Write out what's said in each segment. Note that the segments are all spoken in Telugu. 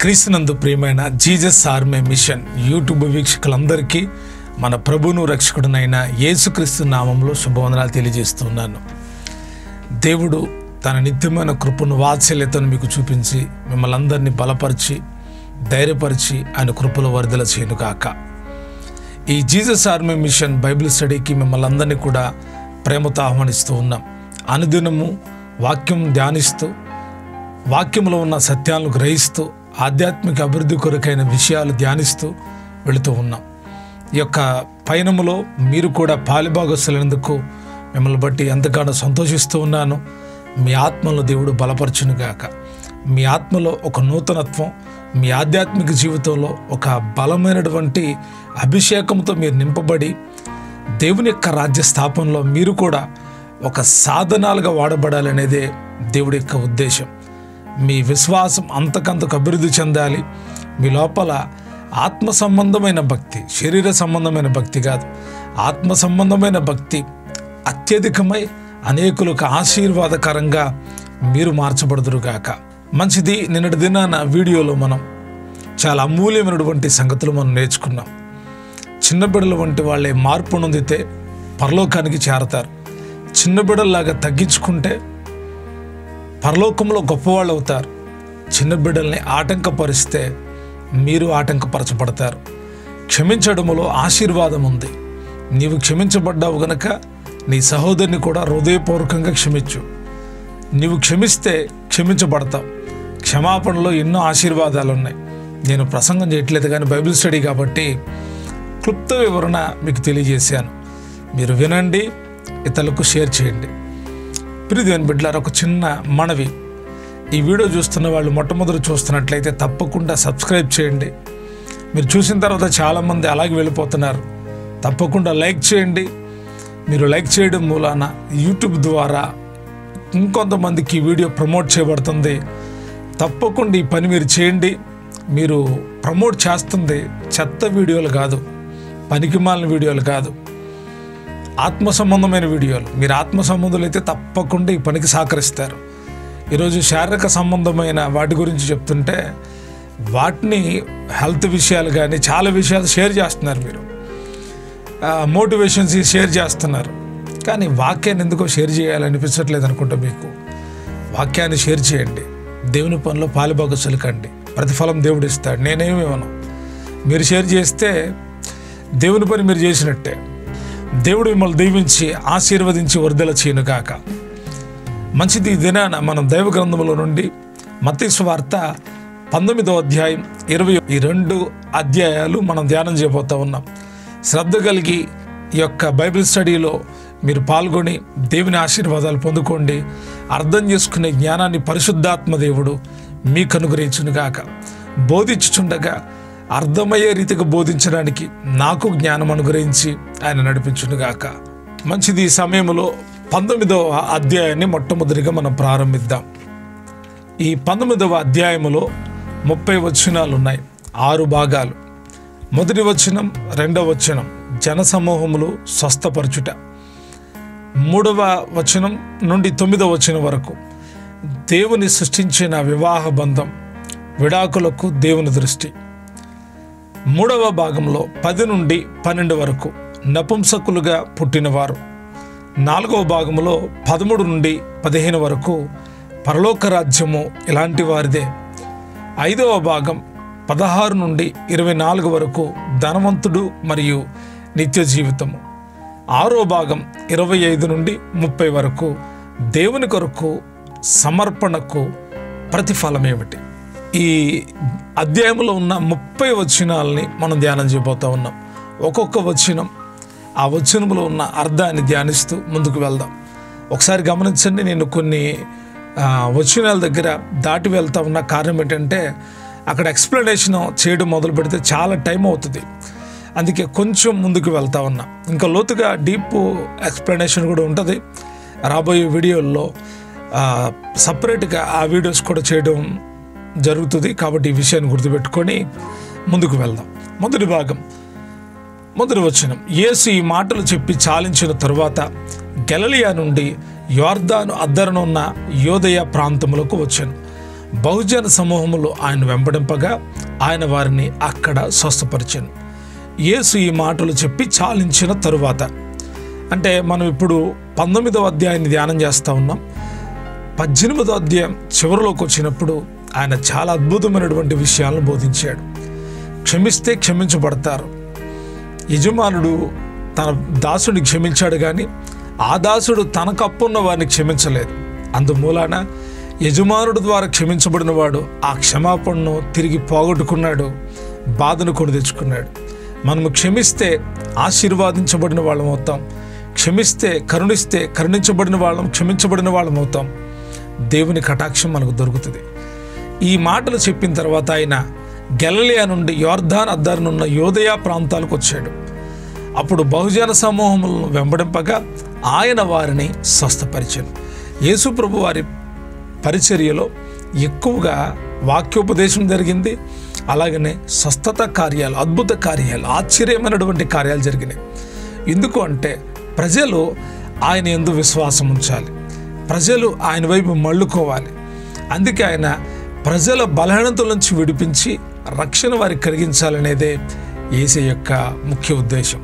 క్రీస్తునందు ప్రియమైన జీసస్ ఆర్మీ మిషన్ యూట్యూబ్ వీక్షకులందరికీ మన ప్రభువును రక్షకుడునైన యేసుక్రీస్తు నామంలో శుభవందనాలు తెలియజేస్తున్నాను. దేవుడు తన నిత్యమైన కృపను వాత్సల్యతను మీకు చూపించి మిమ్మల్ని అందరినీ బలపరిచి ధైర్యపరిచి ఆయన కృపలో వరదల చేయనుగాక. ఈ జీసస్ ఆర్మీ మిషన్ బైబిల్ స్టడీకి మిమ్మల్ని అందరినీ కూడా ప్రేమతో ఆహ్వానిస్తూ ఉన్నాం. అనుదినము వాక్యం ధ్యానిస్తూ వాక్యంలో ఉన్న సత్యాలను గ్రహిస్తూ ఆధ్యాత్మిక అభివృద్ధి కొరకైన విషయాలు ధ్యానిస్తూ వెళుతూ ఉన్నాం. ఈ యొక్క పయనములో మీరు కూడా పాలిభాగస్తులందుకు మిమ్మల్ని బట్టి ఎంతగానో సంతోషిస్తూ ఉన్నాను. మీ ఆత్మలో దేవుడు బలపరచునుగాక. మీ ఆత్మలో ఒక నూతనత్వం, మీ ఆధ్యాత్మిక జీవితంలో ఒక బలమైనటువంటి అభిషేకంతో మీరు నింపబడి దేవుని యొక్క రాజ్య స్థాపనలో మీరు కూడా ఒక సాధనాలుగా వాడబడాలనేదే దేవుడి యొక్క ఉద్దేశం. మీ విశ్వాసం అంతకంతకు అభివృద్ధి చెందాలి. మీ లోపల ఆత్మ సంబంధమైన భక్తి, శరీర సంబంధమైన భక్తి కాదు, ఆత్మ సంబంధమైన భక్తి అత్యధికమై అనేకులకు ఆశీర్వాదకరంగా మీరు మార్చబడుదురుగాక. మంచిది. నిన్నటి దినాన వీడియోలో మనం చాలా అమూల్యమైనటువంటి సంగతులు మనం నేర్చుకున్నాం. చిన్న బిడ్డల వంటి వాళ్ళే మార్పు నొందితే పరలోకానికి చేరతారు. చిన్న బిడ్డల్లాగా తగ్గించుకుంటే పరలోకంలో గొప్పవాళ్ళు అవుతారు. చిన్న బిడ్డల్ని ఆటంకపరిస్తే మీరు ఆటంకపరచబడతారు. క్షమించడములో ఆశీర్వాదం ఉంది. నీవు క్షమించబడ్డావు గనక నీ సహోదరుని కూడా హృదయపూర్వకంగా క్షమించు. నీవు క్షమిస్తే క్షమించబడతావు. క్షమాపణలో ఎన్నో ఆశీర్వాదాలు ఉన్నాయి. నేను ప్రసంగం చేయట్లేదు కానీ బైబిల్ స్టడీ కాబట్టి క్లుప్త వివరణ మీకు తెలియజేశాను. మీరు వినండి, ఇతరులకు షేర్ చేయండి. ప్రియదేవుని బిడ్డలారా, ఒక చిన్న మనవి. ఈ వీడియో చూస్తున్న వాళ్ళు మొట్టమొదటి చూస్తున్నట్లయితే తప్పకుండా సబ్స్క్రైబ్ చేయండి. మీరు చూసిన తర్వాత చాలామంది అలాగే వెళ్ళిపోతున్నారు. తప్పకుండా లైక్ చేయండి. మీరు లైక్ చేయడం మూలాన యూట్యూబ్ ద్వారా ఇంకొంతమందికి ఈ వీడియో ప్రమోట్ చేయబడుతుంది. తప్పకుండా ఈ పని మీరు చేయండి. మీరు ప్రమోట్ చేస్తుంది చెత్త వీడియోలు కాదు, పనికిమాలిన వీడియోలు కాదు, ఆత్మ సంబంధమైన వీడియోలు. మీరు ఆత్మ సంబంధులు అయితే తప్పకుండా ఈ పనికి సహకరిస్తారు. ఈరోజు శారీరక సంబంధమైన వాటి గురించి చెప్తుంటే వాటిని హెల్త్ విషయాలు కానీ చాలా విషయాలు షేర్ చేస్తున్నారు. మీరు మోటివేషన్స్ షేర్ చేస్తున్నారు. కానీ వాక్యాన్ని ఎందుకో షేర్ చేయాలనిపించట్లేదు అనుకుంటా. మీకు వాక్యాన్ని షేర్ చేయండి. దేవుని పనిలో పాలుభాగస్తులు కండి. ప్రతిఫలం దేవుడు ఇస్తాడు. నేనేమి ఇవ్వను. మీరు షేర్ చేస్తే దేవుని పని మీరు చేసినట్టే. దేవుడు మిమ్మల్ని దీవించి ఆశీర్వదించి వర్ధల చేయనుగాక. మంచిది. ఈ దినాన మనం దైవ గ్రంథములో నుండి మత్తయి సువార్త 19వ అధ్యాయం 22 అధ్యాయాలు మనం ధ్యానం చేయబోతూ ఉన్నాం. శ్రద్ధ కలిగి ఈ యొక్క బైబిల్ స్టడీలో మీరు పాల్గొని దేవుని ఆశీర్వాదాలు పొందుకోండి. అర్థం చేసుకునే జ్ఞానాన్ని పరిశుద్ధాత్మ దేవుడు మీకు అనుగ్రహించునుగాక. బోధించుచుండగా అర్థమయ్యే రీతిగా బోధించడానికి నాకు జ్ఞానం అనుగ్రహించి ఆయన నడిపించునుగాక. మంచిది. ఈ సమయంలో 19వ అధ్యాయాన్ని మొట్టమొదటిగా మనం ప్రారంభిద్దాం. ఈ 19వ అధ్యాయములో 30 వచనాలు ఉన్నాయి. 6 భాగాలు. మొదటి వచనం, 2వ వచనం జనసమూహములు స్వస్థపరచుట, 3వ వచనం నుండి 9వ వచనం వరకు దేవుని సృష్టించిన వివాహ బంధం, విడాకులకు దేవుని దృష్టి, 3వ భాగంలో 10 నుండి 12 వరకు నపుంసకులుగా పుట్టినవారు, 4వ భాగంలో 13 నుండి 15 వరకు పరలోక రాజ్యము ఇలాంటి వారిదే, 5వ భాగం 16 నుండి 24 వరకు ధనవంతుడు మరియు నిత్య జీవితము, 6వ భాగం 25 నుండి 30 వరకు దేవుని కొరకు సమర్పణకు ప్రతిఫలం ఏమిటి. ఈ అధ్యాయంలో ఉన్న 30 వచనాలని మనం ధ్యానం చేయబోతూ ఉన్నాం. ఒక్కొక్క వచనం ఆ వచనంలో ఉన్న అర్థాన్ని ధ్యానిస్తూ ముందుకు వెళ్దాం. ఒకసారి గమనించండి. నేను కొన్ని వచనాల దగ్గర దాటి వెళ్తా ఉన్న కారణం ఏంటంటే అక్కడ ఎక్స్ప్లెనేషన్ చేయడం మొదలు పెడితే చాలా టైం అవుతుంది. అందుకే కొంచెం ముందుకు వెళ్తా ఉన్నా. ఇంకా లోతుగా డీప్ ఎక్స్ప్లెనేషన్ కూడా ఉంటుంది. రాబోయే వీడియోల్లో సపరేట్గా ఆ వీడియోస్ కూడా చేయడం జరుగుతుంది. కాబట్టి ఈ విషయాన్ని గుర్తుపెట్టుకొని ముందుకు వెళ్దాం. మొదటి భాగం, మొదటి వచనం. యేసు ఈ మాటలు చెప్పి చాలించిన తరువాత గలిలయ నుండి యొర్దాను అద్దరనున్న యోదయ ప్రాంతములకు వచ్చాను. బహుజన సమూహములు ఆయన వెంబడింపగా ఆయన వారిని అక్కడ స్వస్థపరిచెను. యేసు ఈ మాటలు చెప్పి చాలించిన తరువాత, అంటే మనం ఇప్పుడు 19వ అధ్యాయాన్ని ధ్యానం చేస్తూ ఉన్నాం. 18వ అధ్యాయం చివరిలోకి వచ్చినప్పుడు ఆయన చాలా అద్భుతమైనటువంటి విషయాలను బోధించాడు. క్షమిస్తే క్షమించబడతారు. యజమానుడు తన దాసుడిని క్షమించాడు, కానీ ఆ దాసుడు తనకు అప్పున్న వారిని క్షమించలేదు. అందుమూలాన యజమానుడు ద్వారా క్షమించబడిన వాడు ఆ క్షమాపణను తిరిగి పోగొట్టుకున్నాడు, బాధను కొని తెచ్చుకున్నాడు. మనము క్షమిస్తే ఆశీర్వాదించబడిన వాళ్ళం అవుతాం. క్షమిస్తే, కరుణిస్తే కరుణించబడిన వాళ్ళం, క్షమించబడిన వాళ్ళం అవుతాం. దేవుని కటాక్షం మనకు దొరుకుతుంది. ఈ మాటలు చెప్పిన తర్వాత ఆయన గలిలయ నుండి యోర్దాను అద్దరినున్న యోదయ ప్రాంతాలకు వచ్చాడు. అప్పుడు బహుజన సమూహములను వెంబడింపగా ఆయన వారిని స్వస్థపరిచెను. యేసు ప్రభు వారి పరిచర్యలో ఎక్కువగా వాక్యోపదేశం జరిగింది. అలాగనే స్వస్థత కార్యాలు, అద్భుత కార్యాలు, ఆశ్చర్యమైనటువంటి కార్యాలు జరిగినాయి. ఎందుకు అంటే ప్రజలు ఆయన యందు విశ్వాసం ఉంచాలి, ప్రజలు ఆయన వైపు మళ్ళుకోవాలి. అందుకే ఆయన ప్రజల బలహీనతల నుంచి విడిపించి రక్షణ వారికి కలిగించాలనేదే యేసు యొక్క ముఖ్య ఉద్దేశం.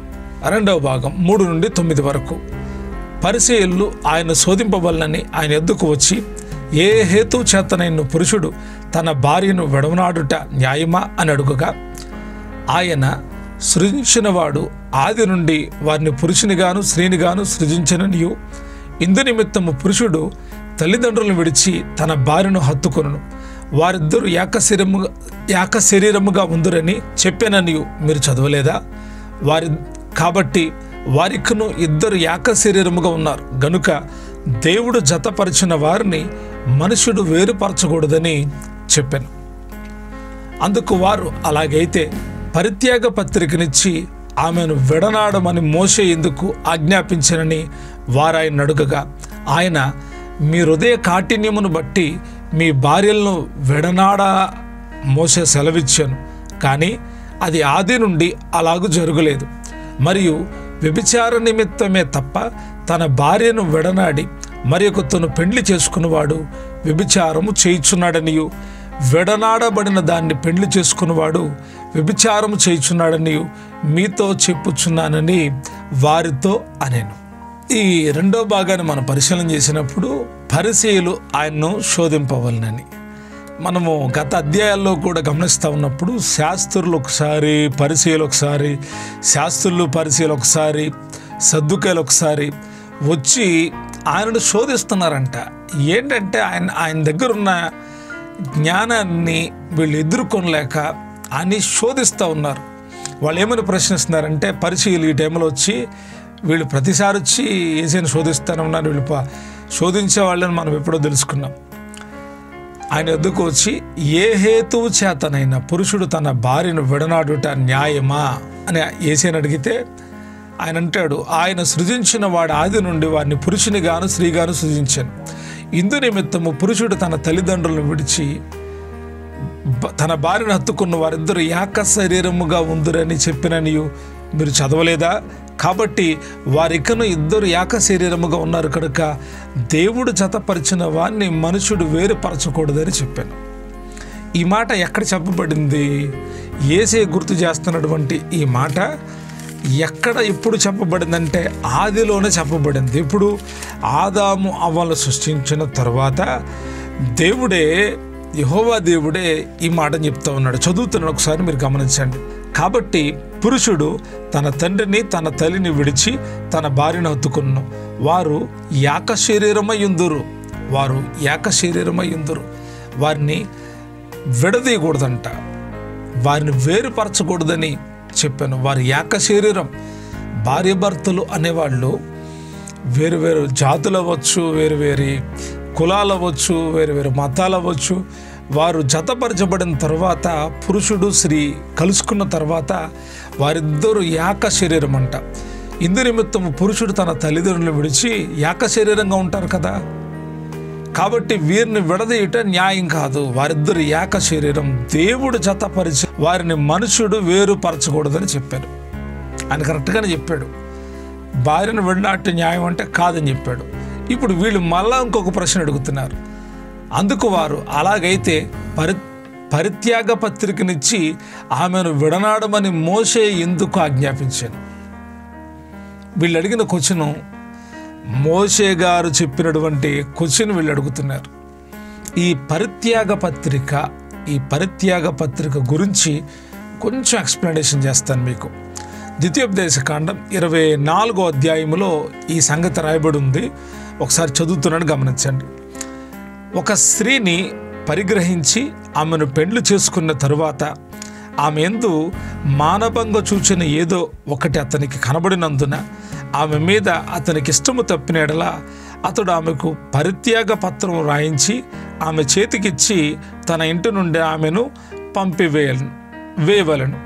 2వ భాగం 3 నుండి 9 వరకు. పరిసయ్యులు ఆయన శోధింపబలనని ఆయన ఎద్దుకు వచ్చి, ఏ హేతు చేతనైన పురుషుడు తన భార్యను విడవనాడుట న్యాయమా అని అడుగగా, ఆయన సృజించినవాడు ఆది నుండి వారిని పురుషునిగాను స్త్రీనిగాను సృజించిననియు, ఇందు నిమిత్తము పురుషుడు తల్లిదండ్రులను విడిచి తన భార్యను హత్తుకొనును, వారిద్దరూ ఏక శరీరముగా ఉందురని చెప్పాననియు మీరు చదవలేదా? కాబట్టి వారికును ఇద్దరు ఏక శరీరముగా ఉన్నారు గనుక దేవుడు జతపరిచిన వారిని మనుషుడు వేరుపరచకూడదని చెప్పాను. అందుకు వారు, అలాగైతే పరిత్యాగ పత్రికనిచ్చి ఆమెను విడనాడమని మోషే ఎందుకు ఆజ్ఞాపించనని వారాయన అడుగగా, ఆయన మీ హృదయ కాఠిన్యమును బట్టి మీ భార్యలను విడనాడ మోషే సెలవిచ్చాను, కానీ అది ఆది నుండి అలాగూ జరగలేదు. మరియు వ్యభిచార నిమిత్తమే తప్ప తన భార్యను విడనాడి మరి ఒకతను పెండ్లి చేసుకున్నవాడు వ్యభిచారము చేయుచున్నాడనియు, విడనాడబడిన దాన్ని పెండ్లి చేసుకున్నవాడు వ్యభిచారము చేయుచున్నాడనియు మీతో చెప్పుచున్నానని వారితో అనేను. ఈ 2వ భాగాన్ని మనం పరిశీలన చేసినప్పుడు పరిసయ్యులు ఆయన్ను శోధింపవలనని మనము గత అధ్యాయాల్లో కూడా గమనిస్తూ ఉన్నప్పుడు శాస్త్రులు ఒకసారి, పరిసయ్యులు ఒకసారి, శాస్త్రులు పరిసయ్యులు ఒకసారి, సద్దుకాయలు ఒకసారి వచ్చి ఆయనను శోధిస్తున్నారంట. ఏంటంటే ఆయన దగ్గర ఉన్న జ్ఞానాన్ని వీళ్ళు ఎదుర్కొనలేక ఆయన్ని శోధిస్తూ ఉన్నారు. వాళ్ళు ఏమైనా ప్రశ్నిస్తున్నారంటే, పరిచయులు ఈ టైంలో వచ్చి వీళ్ళు ప్రతిసారి వచ్చి యేసుని శోధిస్తూనే ఉన్నారు. వీళ్ళు శోధించే వాళ్ళని మనం ఎప్పుడో తెలుసుకున్నాం. ఆయన ఎద్దుకు వచ్చి, ఏ హేతువు చేతనైనా పురుషుడు తన భార్యను విడనాడుట న్యాయమా అని యేసుని అడిగితే ఆయన అంటాడు, ఆయన సృజించిన వాడు ఆది నుండి వారిని పురుషునిగాను స్త్రీగాను సృజించాను. ఇందు నిమిత్తము పురుషుడు తన తల్లిదండ్రులను విడిచి తన భార్యను హత్తుకున్న వారిద్దరు ఏక శరీరముగా ఉందిరని చెప్పిననియు మీరు చదవలేదా? కాబట్టి వారికను ఇద్దరు ఏక శరీరముగా ఉన్నారు కనుక దేవుడు జతపరిచిన వారిని మనుషుడు వేరుపరచకూడదని చెప్పాను. ఈ మాట ఎక్కడ చెప్పబడింది? యేసే గుర్తు చేస్తున్నటువంటి ఈ మాట ఎక్కడ ఎప్పుడు చెప్పబడిందంటే ఆదిలోనే చెప్పబడింది. ఇప్పుడు ఆదాము అవ్వలను సృష్టించిన తర్వాత దేవుడే, యెహోవా దేవుడే ఈ మాటను చెప్తా ఉన్నాడు. చదువుతున్నాడు, ఒకసారి మీరు గమనించండి. కాబట్టి పురుషుడు తన తండ్రిని తన తల్లిని విడిచి తన భార్యను హత్తుకును, వారు ఏక శరీరమై ఉందురు. వారిని విడదీయకూడదంట, వారిని వేరుపరచకూడదని చెప్పాను. వారు ఏక శరీరం. భార్య భర్తలు అనేవాళ్ళు వేరు వేరు జాతులు అవ్వచ్చు, వేరు వేరు కులాలు అవ్వచ్చు, వేరు వేరు మతాలు అవ్వచ్చు. వారు జతపరచబడిన తర్వాత పురుషుడు స్త్రీ కలుసుకున్న తర్వాత వారిద్దరూ ఏక శరీరం అంట. ఇందు నిమిత్తం పురుషుడు తన తల్లిదండ్రులను విడిచి ఏక శరీరంగా ఉంటారు కదా. కాబట్టి వీరిని విడదీయట న్యాయం కాదు. వారిద్దరు ఏక శరీరం, దేవుడు జతపరిచి వారిని మనుషుడు వేరుపరచకూడదని చెప్పారు. ఆయన కరెక్ట్గానే చెప్పాడు. భార్యను విడనాటి న్యాయం అంటే కాదని చెప్పాడు. ఇప్పుడు వీళ్ళు మళ్ళా ఇంకొక ప్రశ్న అడుగుతున్నారు. అందుకు వారు, అలాగైతే పరిత్యాగ పత్రికనిచ్చి ఆమెను విడనాడమని మోషే ఎందుకు ఆజ్ఞాపించాను? వీళ్ళు అడిగిన క్వశ్చన్ మోషే గారు చెప్పినటువంటి క్వశ్చన్ వీళ్ళు అడుగుతున్నారు. ఈ పరిత్యాగ పత్రిక గురించి కొంచెం ఎక్స్ప్లెనేషన్ చేస్తాను మీకు. ద్వితీయోపదేశకాండం 24వ అధ్యాయంలో ఈ సంగతి రాయబడి ఉంది. ఒకసారి చదువుతున్నాను, గమనించండి. ఒక స్త్రీని పరిగ్రహించి ఆమెను పెండ్లు చేసుకున్న తరువాత ఆమె యందు మానభంగ చూచిన ఏదో ఒకటి అతనికి కనబడినందున ఆమె మీద అతనికి ఇష్టము తప్పిన ఎడల అతడు ఆమెకు పరిత్యాగ పత్రం రాయించి ఆమె చేతికిచ్చి తన ఇంటి నుండి ఆమెను వేయవలను.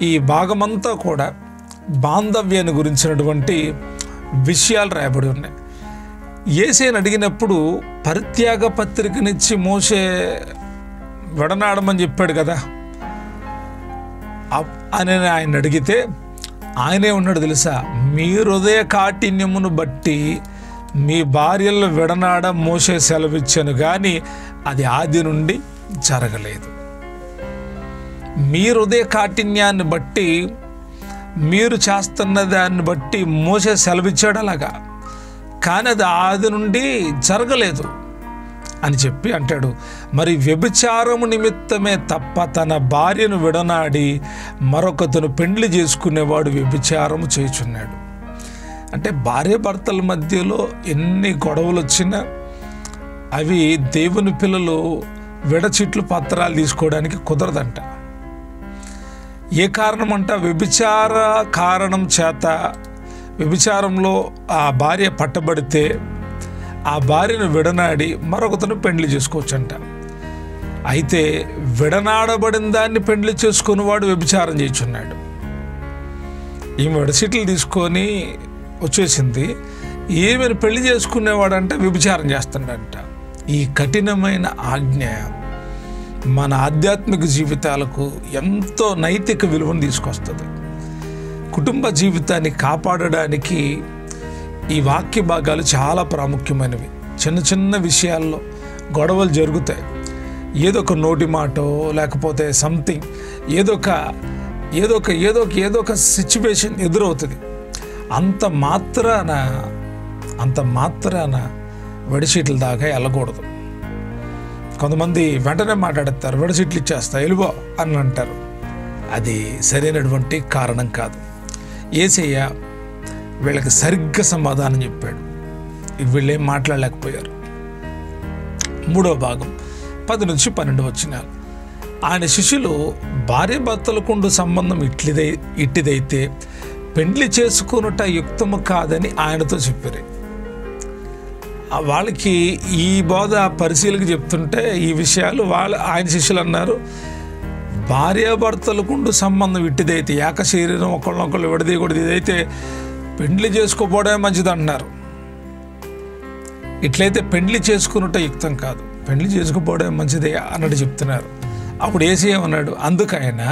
ఈ భాగమంతా కూడా బాంధవ్యాన్ని గురించినటువంటి విషయాలు రాయబడి ఉన్నాయి. యేసేను అడిగినప్పుడు పరిత్యాగ పత్రికనిచ్చి మోషే విడనాడమని చెప్పాడు కదా అని ఆయన అడిగితే ఆయనే ఉన్నాడు తెలుసా, మీ హృదయ కాఠిన్యమును బట్టి మీ భార్యలను విడనాడ మోషే సెలవిచ్చాను, కానీ అది ఆది నుండి జరగలేదు. మీ హృదయ కాఠిన్యాన్ని బట్టి మీరు చేస్తున్న దాన్ని బట్టి మోషే సెలవిచ్చాడు అలాగా, కానీ అది ఆది నుండి జరగలేదు అని చెప్పి అంటాడు. మరి వ్యభిచారము నిమిత్తమే తప్ప తన భార్యను విడనాడి మరొకతను పెండ్లి చేసుకునేవాడు వ్యభిచారము చేయుచున్నాడు. అంటే భార్య భర్తల మధ్యలో ఎన్ని గొడవలు వచ్చినా అవి దేవుని పిల్లలు విడచిట్లు పత్రాలు తీసుకోవడానికి కుదరదంట. ఏ కారణం అంట? వ్యభిచార కారణం చేత, వ్యభిచారంలో ఆ భార్య పట్టబడితే ఆ భార్యను విడనాడి మరొకతను పెండ్లి చేసుకోవచ్చంట. అయితే విడనాడబడిన దాన్ని పెండ్లి చేసుకునేవాడు వ్యభిచారం చేయుచున్నాడు. ఈమె విడచిట్లు తీసుకొని వచ్చేసింది, ఈమెను పెళ్లి చేసుకునేవాడంటే వ్యభిచారం చేస్తాడంట. ఈ కఠినమైన ఆజ్ఞ మన ఆధ్యాత్మిక జీవితాలకు ఎంతో నైతిక విలువను తీసుకొస్తుంది. కుటుంబ జీవితాన్ని కాపాడడానికి ఈ వాక్య భాగాలు చాలా ప్రాముఖ్యమైనవి. చిన్న చిన్న విషయాల్లో గొడవలు జరుగుతాయి. ఏదో ఒక నోటి మాటో లేకపోతే సంథింగ్ ఏదో ఒక సిచ్యువేషన్ ఎదురవుతుంది. అంత మాత్రాన వెడిసీట్ల దాకా వెళ్ళకూడదు. కొంతమంది వెంటనే మాట్లాడతారు, వెడిసీట్లు ఇచ్చేస్తా వెళ్ళిపో అని అంటారు. అది సరైనటువంటి కారణం కాదు. యేసయ్య వీళ్ళకి సరిగ్గా సమాధానం చెప్పాడు. వీళ్ళేం మాట్లాడలేకపోయారు. 3వ భాగం 10 నుంచి 12 వచనాలు. ఆయన శిష్యులు భార్య భర్తలకుండు సంబంధం ఇట్టిదైతే పెండ్లి చేసుకునుట యుక్తము కాదని ఆయనతో చెప్పారు. వాళ్ళకి ఈ బోధ పరిశీలకి చెప్తుంటే ఈ విషయాలు ఆయన శిష్యులు అన్నారు, భార్యాభర్తలకుండు సంబంధం ఇట్టిదైతే, ఏక శరీరం ఒకళ్ళనొకళ్ళు విడదీయకూడదు, ఇదైతే పెండ్లి చేసుకోపోవడమే మంచిది అంటున్నారు. ఇట్లయితే పెండ్లి చేసుకునుట యుక్తం కాదు, పెండ్లి చేసుకోపోవడమే మంచిదే అన్నట్టు చెప్తున్నారు. అప్పుడు యేసు ఏమన్నాడు? అందుకైన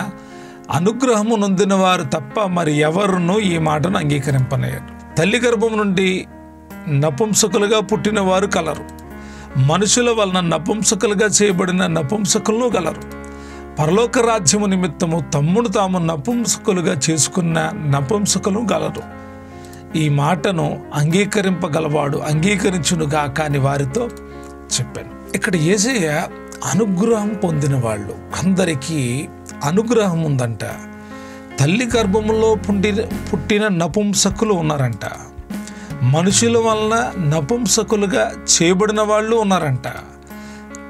అనుగ్రహము నొందిన వారు తప్ప మరి ఎవరునూ ఈ మాటను అంగీకరింపనేరు. తల్లి గర్భం నుండి నపుంసకులుగా పుట్టిన వారు కలరు, మనుషుల వలన నపుంసకులుగా చేయబడిన నపుంసకులను కలరు. పరలోక రాజ్యము నిమిత్తము తమ్మును తాము నపుంసకులుగా చేసుకున్న నపుంసకులు గలరు. ఈ మాటను అంగీకరింపగలవాడు అంగీకరించునుగా కాని వారితో చెప్పాను. ఇక్కడ యేసయ్య అనుగ్రహం పొందిన వాళ్ళు అందరికీ అనుగ్రహం ఉందంట. తల్లి గర్భములో పుట్టిన నపుంసకులు ఉన్నారంట, మనుషుల వలన నపుంసకులుగా చేయబడిన వాళ్ళు ఉన్నారంట.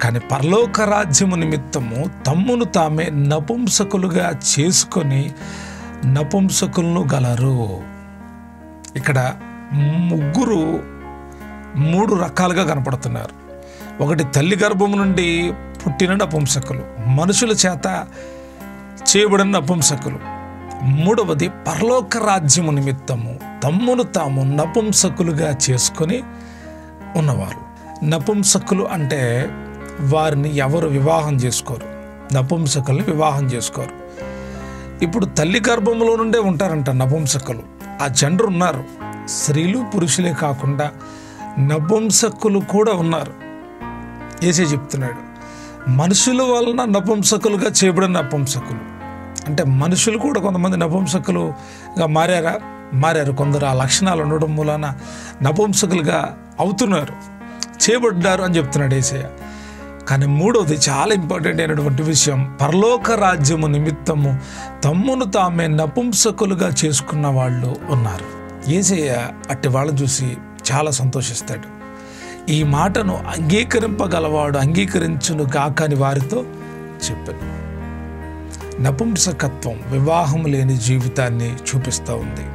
కానీ పరలోక రాజ్యము నిమిత్తము తమ్మును తామే నపుంసకులుగా చేసుకొని నపుంసకులను గలరు. ఇక్కడ 3 రకాలుగా కనపడుతున్నారు. ఒకటి తల్లి గర్భం నుండి పుట్టిన నపుంసకులు, మనుషుల చేత చేయబడిన నపుంసకులు. 3వది పరలోక రాజ్యము నిమిత్తము తమ్మును తాము నపుంసకులుగా చేసుకొని ఉన్నవారు. నపుంసకులు అంటే వారిని ఎవరు వివాహం చేసుకోరు, నపుంసకుల్ని వివాహం చేసుకోరు. ఇప్పుడు తల్లి గర్భంలో నుండే ఉంటారంట నపుంసకులు. ఆ జెండర్ ఉన్నారు, స్త్రీలు పురుషులే కాకుండా నపుంసకులు కూడా ఉన్నారు. యేసయ్య చెప్తున్నాడు, మనుషుల వలన నపుంసకులుగా చేయబడిన నపుంసకులు అంటే మనుషులు కూడా కొంతమంది నపుంసకులుగా మారారు. కొందరు ఆ లక్షణాలు ఉండడం మూలాన నపుంసకులుగా అవుతున్నారు, చేయబడ్డారు అని చెప్తున్నాడు యేసయ్య. కానీ మూడవది చాలా ఇంపార్టెంట్ అయినటువంటి విషయం, పరలోక రాజ్యము నిమిత్తము తమ్మును తామే నపుంసకులుగా చేసుకున్న వాళ్ళు ఉన్నారు. యేసయ్య అట్టి వాళ్ళని చూసి చాలా సంతోషిస్తాడు. ఈ మాటను అంగీకరింపగలవాడు అంగీకరించును కాకని వారితో చెప్పాను. నపుంసకత్వం వివాహం లేని జీవితాన్ని చూపిస్తూ ఉంది.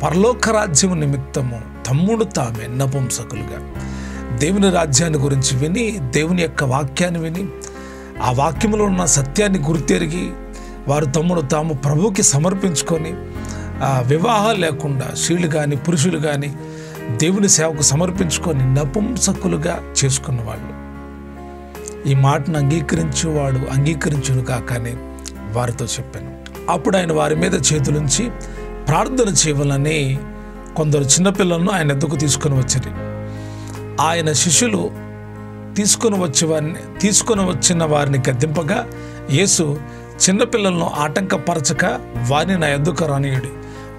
పరలోక రాజ్యము నిమిత్తము తమ్ముడు తామే నపుంసకులుగా దేవుని రాజ్యాన్ని గురించి విని, దేవుని యొక్క వాక్యాన్ని విని, ఆ వాక్యంలో ఉన్న సత్యాన్ని గుర్తెరిగి వారు తమ్ముడు తాము ప్రభువుకి సమర్పించుకొని వివాహాలు లేకుండా స్త్రీలు కానీ పురుషులు కానీ దేవుని సేవకు సమర్పించుకొని నపుంసకులుగా చేసుకున్న వాళ్ళు. ఈ మాటను అంగీకరించేవాడు అంగీకరించును కాకని వారితో చెప్పాను. అప్పుడు ఆయన వారి మీద చేతులుంచి ప్రార్థన చేయవాలని కొందరు చిన్నపిల్లలను ఆయన ఎద్దుకు తీసుకొని వచ్చారు. ఆయన శిష్యులు తీసుకొని వచ్చిన వారిని గద్దింపగా యేసు, చిన్నపిల్లలను ఆటంకపరచక వారిని నా ఎద్దుకు రానియుడి,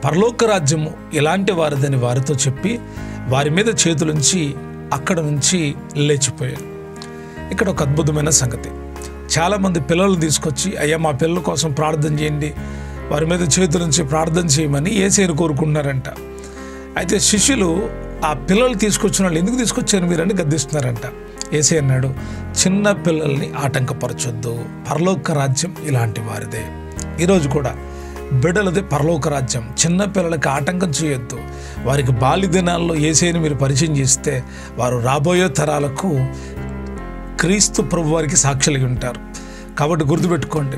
పరలోక రాజ్యము ఇలాంటి వారిదని వారితో చెప్పి వారి మీద చేతులుంచి అక్కడ నుంచి లేచిపోయారు. ఇక్కడ ఒక అద్భుతమైన సంగతి, చాలామంది పిల్లలు తీసుకొచ్చి అయ్యా మా పిల్లల కోసం ప్రార్థన చేయండి, వారి మీద చేతులుంచి ప్రార్థన చేయమని యేసయ్యను కోరుకుంటున్నారంట. అయితే శిష్యులు ఆ పిల్లలు తీసుకొచ్చిన వాళ్ళు ఎందుకు తీసుకొచ్చారు మీరని గద్దిస్తున్నారంట. యేసయ్య అన్నాడు, చిన్న పిల్లల్ని ఆటంకపరచొద్దు, పరలోక రాజ్యం ఇలాంటి వారిదే. ఈరోజు కూడా బిడ్డలది పరలోక రాజ్యం, చిన్న పిల్లలకి ఆటంకం చేయొద్దు. వారికి బాల్య దినాల్లో యేసయ్యను మీరు పరిచయం చేస్తే వారు రాబోయే తరాలకు క్రీస్తు ప్రభు వారికి సాక్షులుగా ఉంటారు. కాబట్టి గుర్తుపెట్టుకోండి,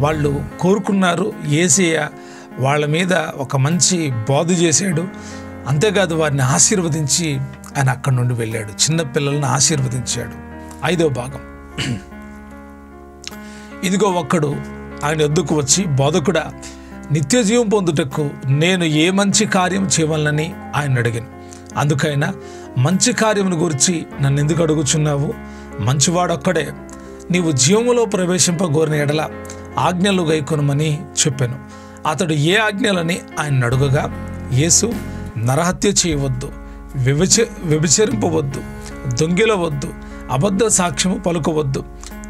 వాళ్ళు కోరుకున్నారు, యేసయ్య వాళ్ళ మీద ఒక మంచి బోధ చేశాడు. అంతేకాదు వారిని ఆశీర్వదించి ఆయన అక్కడి నుండి వెళ్ళాడు, చిన్నపిల్లలను ఆశీర్వదించాడు. 5వ భాగం, ఇదిగో ఒక్కడు ఆయన వద్దకు వచ్చి, బోధకుడా, నిత్య జీవం పొందుటకు నేను ఏ మంచి కార్యం చేయవలనని ఆయన అడిగాను. అందుకైనా మంచి కార్యమును గురించి నన్ను ఎందుకు అడుగుచున్నావు? మంచివాడొక్కడే, నీవు జీవములో ప్రవేశింపగోరిన ఎడల ఆజ్ఞలు గైకొనమని చెప్పాను. అతడు ఏ ఆజ్ఞలని ఆయన అడుగగా, యేసు, నరహత్య చేయవద్దు, వ్యభిచరింపవద్దు, దొంగిలవద్దు, అబద్ధ సాక్ష్యము పలుకవద్దు,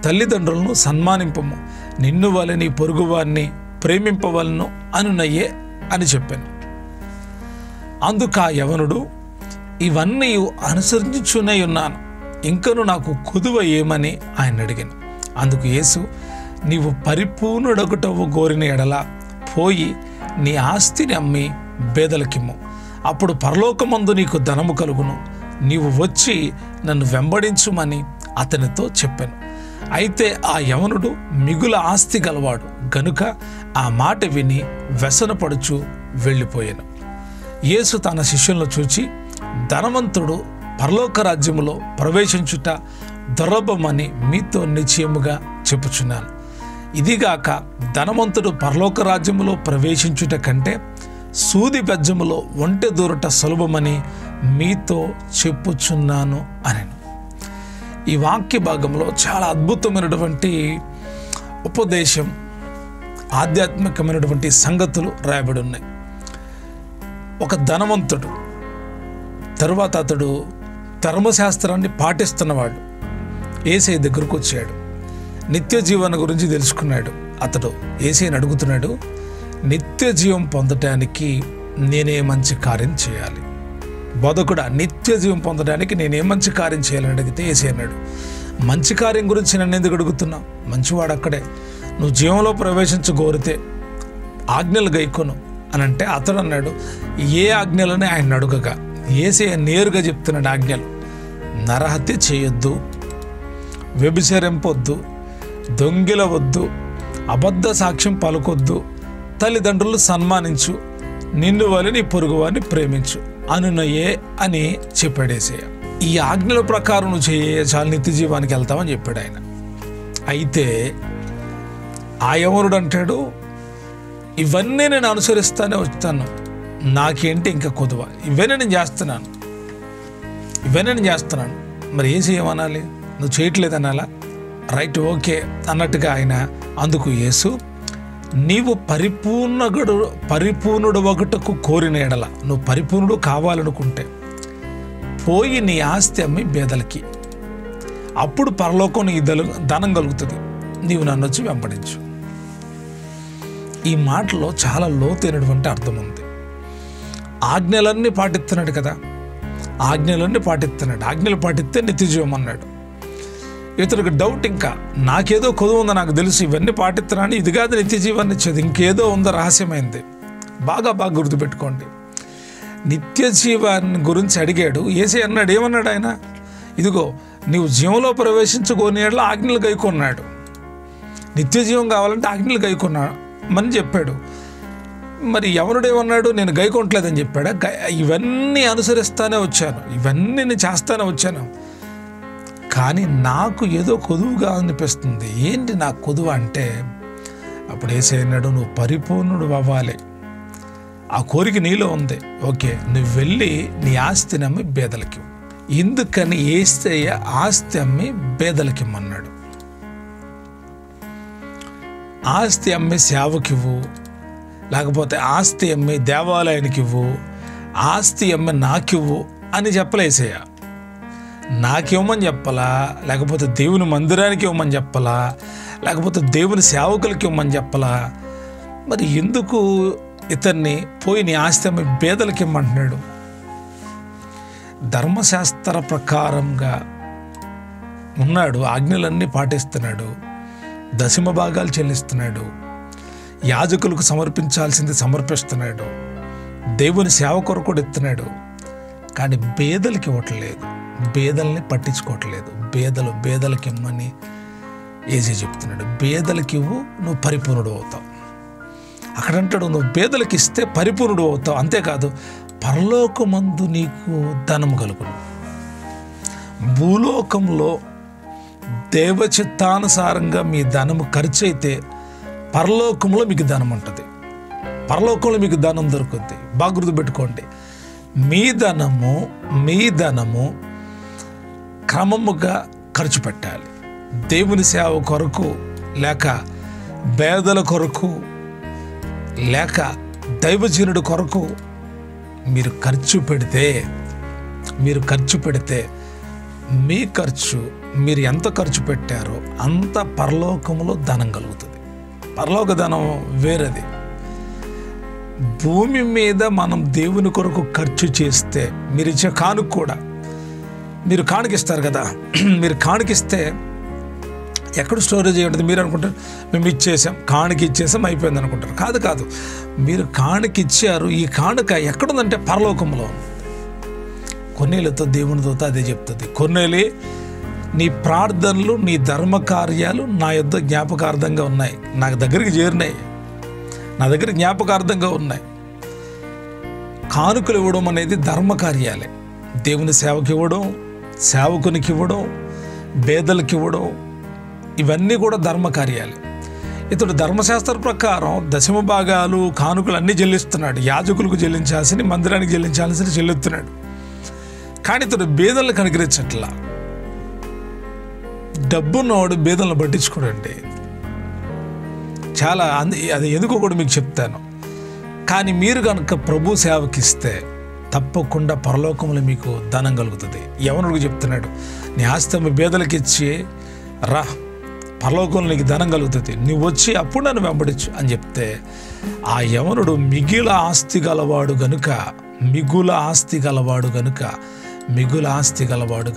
తల్లిదండ్రులను సన్మానింపము, నిన్ను వలె నీ పొరుగువారిని ప్రేమింపవలను అనునయ్యే అని చెప్పాను. అందుకు ఆ యవనుడు, ఇవన్నీ అనుసరించునే ఉన్నాను, ఇంకను నాకు కొదువ ఏమని ఆయన అడిగాను. అందుకు యేసు, నీవు పరిపూర్ణుడొకటవు కోరిన ఎడల పోయి నీ ఆస్తిని అమ్మి బేదలకిమ్ము, అప్పుడు పరలోకమందు నీకు ధనము కలుగును, నీవు వచ్చి నన్ను వెంబడించుమని అతనితో చెప్పాను. అయితే ఆ యవనుడు మిగుల ఆస్తి గలవాడు గనుక ఆ మాట విని వ్యసనపడుచు వెళ్ళిపోయాను. యేసు తన శిష్యులను చూచి, ధనవంతుడు పరలోక రాజ్యములో ప్రవేశించుట దుర్లభమని మీతో నిశ్చయముగా చెప్పుచున్నాను. ఇదిగాక ధనవంతుడు పరలోక రాజ్యములో ప్రవేశించుట కంటే సూది బెజ్జములో ఒంటె దూరట సులభమని మీతో చెప్పుచున్నాను అనెను. ఈ వాక్య భాగంలో చాలా అద్భుతమైనటువంటి ఉపదేశం, ఆధ్యాత్మికమైనటువంటి సంగతులు రాయబడి ఉన్నాయి. ఒక ధనవంతుడు, తరువాత అతడు ధర్మశాస్త్రాన్ని పాటిస్తున్నవాడు యేసయ్య దగ్గరకు వచ్చాడు. నిత్య జీవన గురించి తెలుసుకున్నాడు. అతడు యేసయ్యని అడుగుతున్నాడు, నిత్య జీవం పొందటానికి నేనే మంచి కార్యం చేయాలి? బోధకుడా, నిత్య జీవం పొందడానికి నేనే మంచి కార్యం చేయాలని అడిగితే యేసయ్య అన్నాడు, మంచి కార్యం గురించి నన్ను ఎందుకు అడుగుతున్నావు? మంచివాడు అక్కడే, నువ్వు జీవంలో ప్రవేశించగోరితే ఆజ్ఞలు గైకొను అని అంటే అతడు అన్నాడు, ఏ ఆజ్ఞలని ఆయన అడుగగా యేసయ్య నేరుగా చెప్తున్నాడు ఆజ్ఞలు. నరహత్య చేయొద్దు, వ్యభిచరింపొద్దు, దొంగిలవద్దు, అబద్ధ సాక్ష్యం పలుకొద్దు, తల్లిదండ్రులు సన్మానించు, నిన్ను వలె నీ పొరుగువారిని ప్రేమించు అనునయే అని చెప్పాడు యేసయ్య. ఈ ఆజ్ఞల ప్రకారం నువ్వు చాలు నిత్య జీవానికి వెళ్తామని చెప్పాడు ఆయన. అయితే ఆ యవనుడు అంటాడు, ఇవన్నీ నేను అనుసరిస్తానే వచ్చాను, నాకేంటి ఇంకా కొదువ, ఇవన్నీ నేను చేస్తున్నాను. మరి యేసయ్య ఏమనాలి? నువ్వు చేయట్లేదని అలా రైట్ ఓకే అన్నట్టుగా ఆయన అందుకు యేసు నీవు పరిపూర్ణుడు ఒకటకు కోరిన ఎడల, నువ్వు పరిపూర్ణుడు కావాలనుకుంటే పోయి నీ ఆస్తి అమ్మి బేదలకి, అప్పుడు పరలోకం నీ ధనం కలుగుతుంది, నీవు నన్ను వచ్చి వెంబడించు. ఈ మాటలో చాలా లోతైనటువంటి అర్థం ఉంది. ఆజ్ఞలన్నీ పాటిస్తున్నాడు కదా, ఆజ్ఞలన్నీ పాటిస్తున్నాడు. ఆజ్ఞలు పాటిస్తే నిత్యజీవం అన్నాడు. ఇతనికి డౌట్, ఇంకా నాకేదో కొదువు ఉందో నాకు తెలుసు, ఇవన్నీ పాటిస్తున్నాను, ఇది కాదు నిత్యజీవాన్ని ఇచ్చేది, ఇంకేదో ఉందో రహస్యమైంది. బాగా గుర్తుపెట్టుకోండి. నిత్యజీవాన్ని గురించి అడిగాడు. యేసే అన్నాడు, ఏమన్నాడు ఆయన? ఇదిగో నీవు జీవంలో ప్రవేశించుకోని ఏళ్ళ ఆజ్ఞలు గైకొన్నాడు. నిత్యజీవం కావాలంటే ఆజ్ఞలు గైకొన్నాడు అని చెప్పాడు. మరి ఎవరుడేమన్నాడు? నేను గైకొనట్లేదని చెప్పాడా? ఇవన్నీ అనుసరిస్తానే వచ్చాను, ఇవన్నీ నేను చేస్తానే వచ్చాను, కానీ నాకు ఏదో కొదువుగా అనిపిస్తుంది. ఏంటి నాకు కొదువు అంటే, అప్పుడు యేసయ్య అన్నాడు, నువ్వు పరిపూర్ణుడు అవ్వాలి, ఆ కోరిక నీలో ఉంది. ఓకే, నువ్వు వెళ్ళి నీ ఆస్తిని అమ్మి బేదలకి. ఎందుకని యేసయ్య ఆస్తి అమ్మి బేదలకి ఇమ్మన్నాడు? ఆస్తి అమ్మి సేవకివ్వు, లేకపోతే ఆస్తి అమ్మి దేవాలయానికి ఇవ్వు, ఆస్తి అమ్మి నాకివ్వు అని చెప్పలే యేసయ్య. నాకివ్వమని చెప్పాలా, లేకపోతే దేవుని మందిరానికి ఇవ్వమని చెప్పాలా, లేకపోతే దేవుని సేవకులకి ఇవ్వమని చెప్పాలా? మరి ఎందుకు ఇతన్ని పోయి నీ ఆస్తి అమ్మి బేదలకి ఇమ్మంటున్నాడు? ధర్మశాస్త్ర ప్రకారంగా ఉన్నాడు, ఆజ్ఞలన్నీ పాటిస్తున్నాడు, దశమ భాగాలు చెల్లిస్తున్నాడు, యాజకులకు సమర్పించాల్సింది సమర్పిస్తున్నాడు, దేవుని సేవ కొరకు కూడా ఇస్తున్నాడు, కానీ బేదలకి ఇవ్వట్లేదు, బేదల్ని పట్టించుకోవట్లేదు. బేదలకి ఇమ్మని యేసయ్య చెప్తున్నాడు. బేదలకి ఇవ్వు, నువ్వు పరిపూర్ణుడు అవుతావు. అక్కడంటాడు, నువ్వు బేదలకి ఇస్తే పరిపూర్ణుడు అవుతావు. అంతేకాదు, పరలోకమందు నీకు ధనం కలుగును. భూలోకంలో దేవచిత్తానుసారంగా మీ ధనము ఖర్చు అయితే పరలోకంలో మీకు ధనం ఉంటుంది, పరలోకంలో మీకు ధనం దొరుకుద్ది. బాగా గుర్తుపెట్టుకోండి. మీ ధనము క్రమముగా ఖర్చు పెట్టాలి. దేవుని సేవ కొరకు, లేక పేదల కొరకు, లేక దైవజనుడి కొరకు మీరు ఖర్చు పెడితే మీ ఖర్చు, మీరు ఎంత ఖర్చు పెట్టారో అంత పరలోకములో ధనం కలుగుతుంది. పరలోక ధనం వేరేది. భూమి మీద మనం దేవుని కొరకు ఖర్చు చేస్తే, మీరు ఇచ్చే కానుక కూడా, మీరు కానుకిస్తారు కదా, మీరు కానుకిస్తే ఎక్కడ స్టోరేజ్ అయ్యి ఉంటుంది? మీరు అనుకుంటారు మేము కానుక ఇచ్చేసాం అయిపోయింది అనుకుంటారు. కాదు, మీరు కానుక ఇచ్చారు. ఈ కానుక ఎక్కడుందంటే పరలోకంలో. కొన్నేళ్ళతో దేవునితో అదే చెప్తుంది. కొన్నేళ్ళి నీ ప్రార్థనలు, నీ ధర్మ కార్యాలు నా యొద్ద జ్ఞాపకార్థంగా ఉన్నాయి, నా దగ్గరికి చేరినాయి, నా దగ్గర జ్ఞాపకార్థంగా ఉన్నాయి. కానుకలు ఇవ్వడం అనేది ధర్మ కార్యాలే. దేవుని సేవకి ఇవ్వడం, సేవకునికి ఇవ్వడం, బేదలకి ఇవ్వడం, ఇవన్నీ కూడా ధర్మ కార్యాలే. ఇతడు ధర్మశాస్త్ర ప్రకారం దశమ భాగాలు, కానుకలు అన్నీ చెల్లిస్తున్నాడు. యాజకులకు చెల్లించాల్సిన, మందిరానికి చెల్లించాల్సిన చెల్లిస్తున్నాడు. కానీ ఇతడు బేదలను కనికరించట్లా. డబ్బున్నవాడు బేదలను పట్టించుకోడండి. చాలా అది ఎందుకో కూడా మీకు చెప్తాను. కానీ మీరు కనుక ప్రభు సేవకిస్తే తప్పకుండా పరలోకంలో మీకు ధనం కలుగుతుంది. యవనుడికి చెప్తున్నాడు, నీ ఆస్తి మీ బేదలకి ఇచ్చి రా, పరలోకంలో నీకు ధనం కలుగుతుంది, నువ్వు వచ్చి అప్పుడు నన్ను వెంబడించు అని చెప్తే, ఆ యవనుడు మిగుల ఆస్తి గలవాడు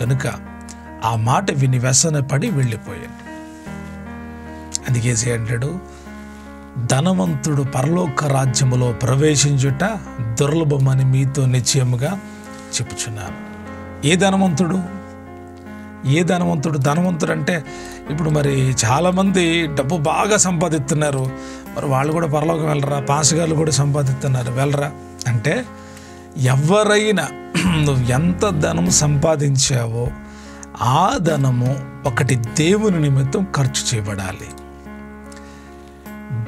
గనుక ఆ మాట విని వ్యసనపడి వెళ్ళిపోయాడు. అందుకే అంటాడు, ధనవంతుడు పరలోక రాజ్యములో ప్రవేశించుట దుర్లభమని మీతో నిశ్చయముగా చెప్పుచున్నాను. ఏ ధనవంతుడు? ధనవంతుడు అంటే ఇప్పుడు మరి చాలామంది డబ్బు బాగా సంపాదిస్తున్నారు, మరి వాళ్ళు కూడా పరలోకం వెళ్ళరా? పాస్గాళ్ళు కూడా సంపాదిస్తున్నారు, వెళ్ళరా? అంటే ఎవరైనా నువ్వు ఎంత ధనం సంపాదించావో ఆ ధనము ఒకటి దేవుని నిమిత్తం ఖర్చు చేయబడాలి,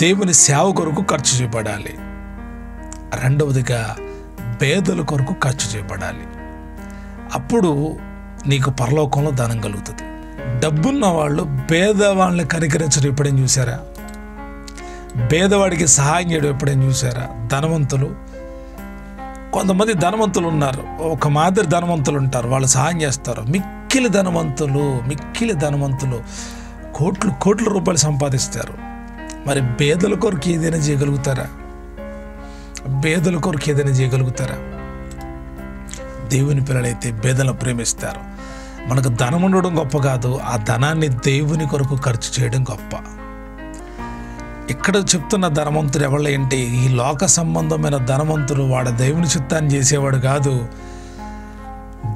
దేవుని సేవ కొరకు ఖర్చు చేయబడాలి, రెండవదిగా పేదల కొరకు ఖర్చు చేయబడాలి. అప్పుడు నీకు పరలోకంలో ధనం కలుగుతుంది. డబ్బున్న వాళ్ళు పేదవాళ్ళని కనికరించడం ఎప్పుడైనా చూసారా? పేదవాడికి సహాయం చేయడం ఎప్పుడైనా చూసారా? ధనవంతులు, కొంతమంది ధనవంతులు ఉన్నారు, ఒక మాదిరి ధనవంతులు ఉంటారు, వాళ్ళు సహాయం చేస్తారు. మిక్కిలి ధనవంతులు కోట్ల రూపాయలు సంపాదిస్తారు. మరి పేదల కొరకు ఏదైనా చేయగలుగుతారా? దేవుని పిల్లలైతే పేదలను ప్రేమిస్తారు. మనకు ధనం ఉండడం గొప్ప కాదు, ఆ ధనాన్ని దేవుని కొరకు ఖర్చు చేయడం గొప్ప. ఇక్కడ చెప్తున్న ధనవంతుడు ఎవళ్ళేంటి? ఈ లోక సంబంధమైన ధనవంతుడు. వాడు దేవుని చిత్తాన్ని చేసేవాడు కాదు.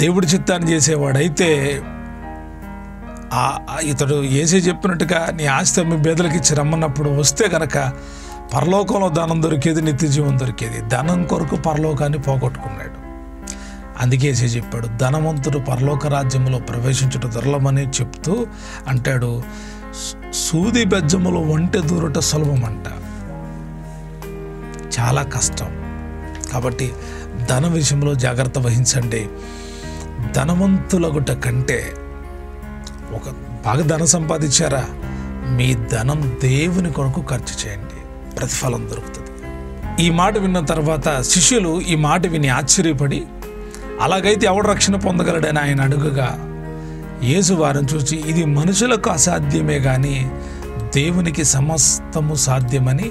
దేవుడి చిత్తాన్ని చేసేవాడైతే ఇతడు యేసే చెప్పినట్టుగా నీ ఆస్తి మీ పేదలకు ఇచ్చి రమ్మన్నప్పుడు వస్తే కనుక పరలోకంలో ధనం దొరికేది, నిత్య జీవం దొరికేది. ధనం కొరకు పరలోకాన్ని పోగొట్టుకున్నాడు. అందుకే యేసే చెప్పాడు, ధనవంతుడు పరలోక రాజ్యంలో ప్రవేశించుట దుర్లభమని చెప్తూ అంటాడు, సూది బెజ్జములో ఒంటె దూరట సులభమంట, చాలా కష్టం. కాబట్టి ధన విషయంలో జాగ్రత్త వహించండి. ధనవంతులగుట కంటే బాగా ధనం సంపాదించారా, మీ ధనం దేవుని కొరకు ఖర్చు చేయండి, ప్రతిఫలం దొరుకుతుంది. ఈ మాట విన్న తర్వాత శిష్యులు ఈ మాట విని ఆశ్చర్యపడి, అలాగైతే ఎవడు రక్షణ పొందగలడని ఆయన అడుగగా యేసు వారిని చూసి, ఇది మనుషులకు అసాధ్యమే కానీ దేవునికి సమస్తము సాధ్యమని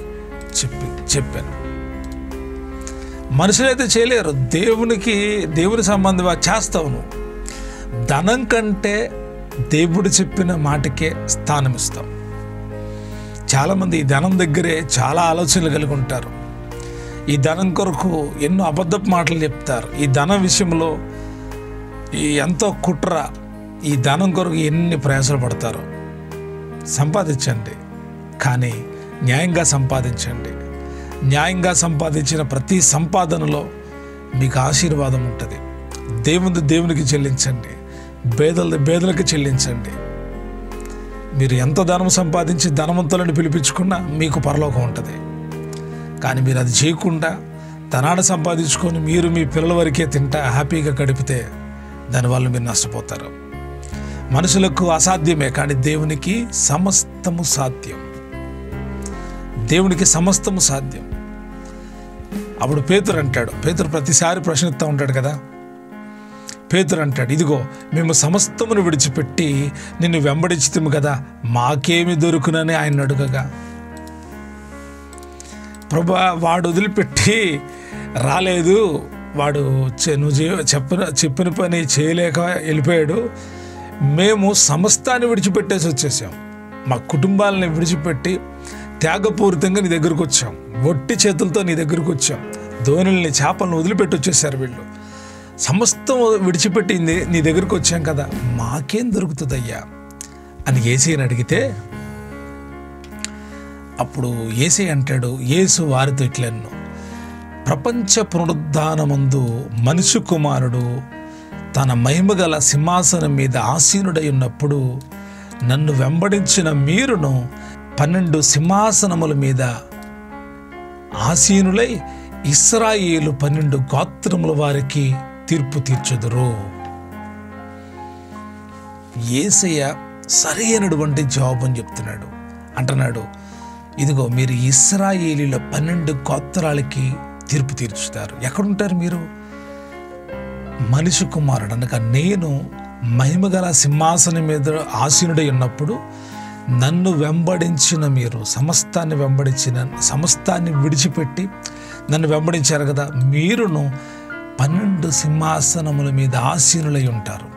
చెప్పాను. మనుషులైతే చేయలేరు, దేవుని సంబంధం చేస్తావు నువ్వు. ధనం కంటే దేవుడు చెప్పిన మాటకే స్థానం ఇస్తాం. చాలామంది ఈ ధనం దగ్గరే చాలా ఆలోచనలు కలిగి ఉంటారు. ఈ ధనం కొరకు ఎన్నో అబద్ధపు మాటలు చెప్తారు. ఈ ధనం విషయంలో ఎంతో కుట్ర. ఈ ధనం కొరకు ఎన్ని ప్రయాసాలు పడతారు. సంపాదించండి, కానీ న్యాయంగా సంపాదించండి. న్యాయంగా సంపాదించిన ప్రతి సంపాదనలో మీకు ఆశీర్వాదం ఉంటుంది. దేవునికి చెల్లించండి, పేదలకు చెల్లించండి. మీరు ఎంత ధనం సంపాదించి ధనవంతులను పిలిపించుకున్నా మీకు పరలోకం ఉంటుంది. కానీ మీరు అది చేయకుండా ధనాన్ని సంపాదించుకొని మీరు మీ పిల్లల వరకే తింటా హ్యాపీగా గడిపితే దానివల్ల మీరు నష్టపోతారు. మనుషులకు అసాధ్యమే, కానీ దేవునికి సమస్తము సాధ్యం. అప్పుడు పేతురు అంటాడు, పేతురు ప్రతిసారి ప్రశ్నిస్తూ ఉంటాడు కదా. పేతురు అంటాడు, ఇదిగో మేము సమస్తమును విడిచిపెట్టి నిన్ను వెంబడించుతాము కదా, మాకేమి దొరుకునని ఆయన అడుగగా, ప్రభా వాడు వదిలిపెట్టి రాలేదు, వాడు నువ్వు చెప్పిన పని చేయలేక వెళ్ళిపోయాడు. మేము సమస్తాన్ని విడిచిపెట్టేసి వచ్చేసాం. మా కుటుంబాలని విడిచిపెట్టి త్యాగపూరితంగా నీ దగ్గరకు వచ్చాం. ఒట్టి చేతులతో నీ దగ్గరకు వచ్చాం. ధోనిల్ని, చేపలను వదిలిపెట్టి వచ్చేసారు వీళ్ళు. సమస్తం విడిచిపెట్టి నీ దగ్గరకు వచ్చాం కదా, మాకేం దొరుకుతుందయ్యా అని యేసయ్యని అడిగితే, అప్పుడు యేసయ్య అంటాడు, యేసు వారితో ఇట్లెన్నో, ప్రపంచ పునరుద్ధానమందు మనుష్య కుమారుడు తన మహిమగల సింహాసనం మీద ఆసీనుడై ఉన్నప్పుడు నన్ను వెంబడించిన మీరును 12 సింహాసనముల మీద ఆసీనులై ఇశ్రాయేలు 12 గోత్రముల వారికి తీర్పు తీర్చెదరు. యేసయ్య సరైనటువంటి జవాబు అని చెప్తున్నాడు. అంటున్నాడు, ఇదిగో మీరు ఇశ్రాయేలీల 12 గోత్రాలకి తీర్పు తీర్చుతారు. ఎక్కడుంటారు మీరు? మనిషి కుమారుడు అనగా నేను మహిమగల సింహాసనం మీద ఆసీనుడై ఉన్నప్పుడు నన్ను వెంబడించిన మీరు, సమస్తాన్ని విడిచిపెట్టి నన్ను వెంబడించారు కదా, మీరును 12 సింహాసనముల మీద ఆసీనులై ఉంటారు.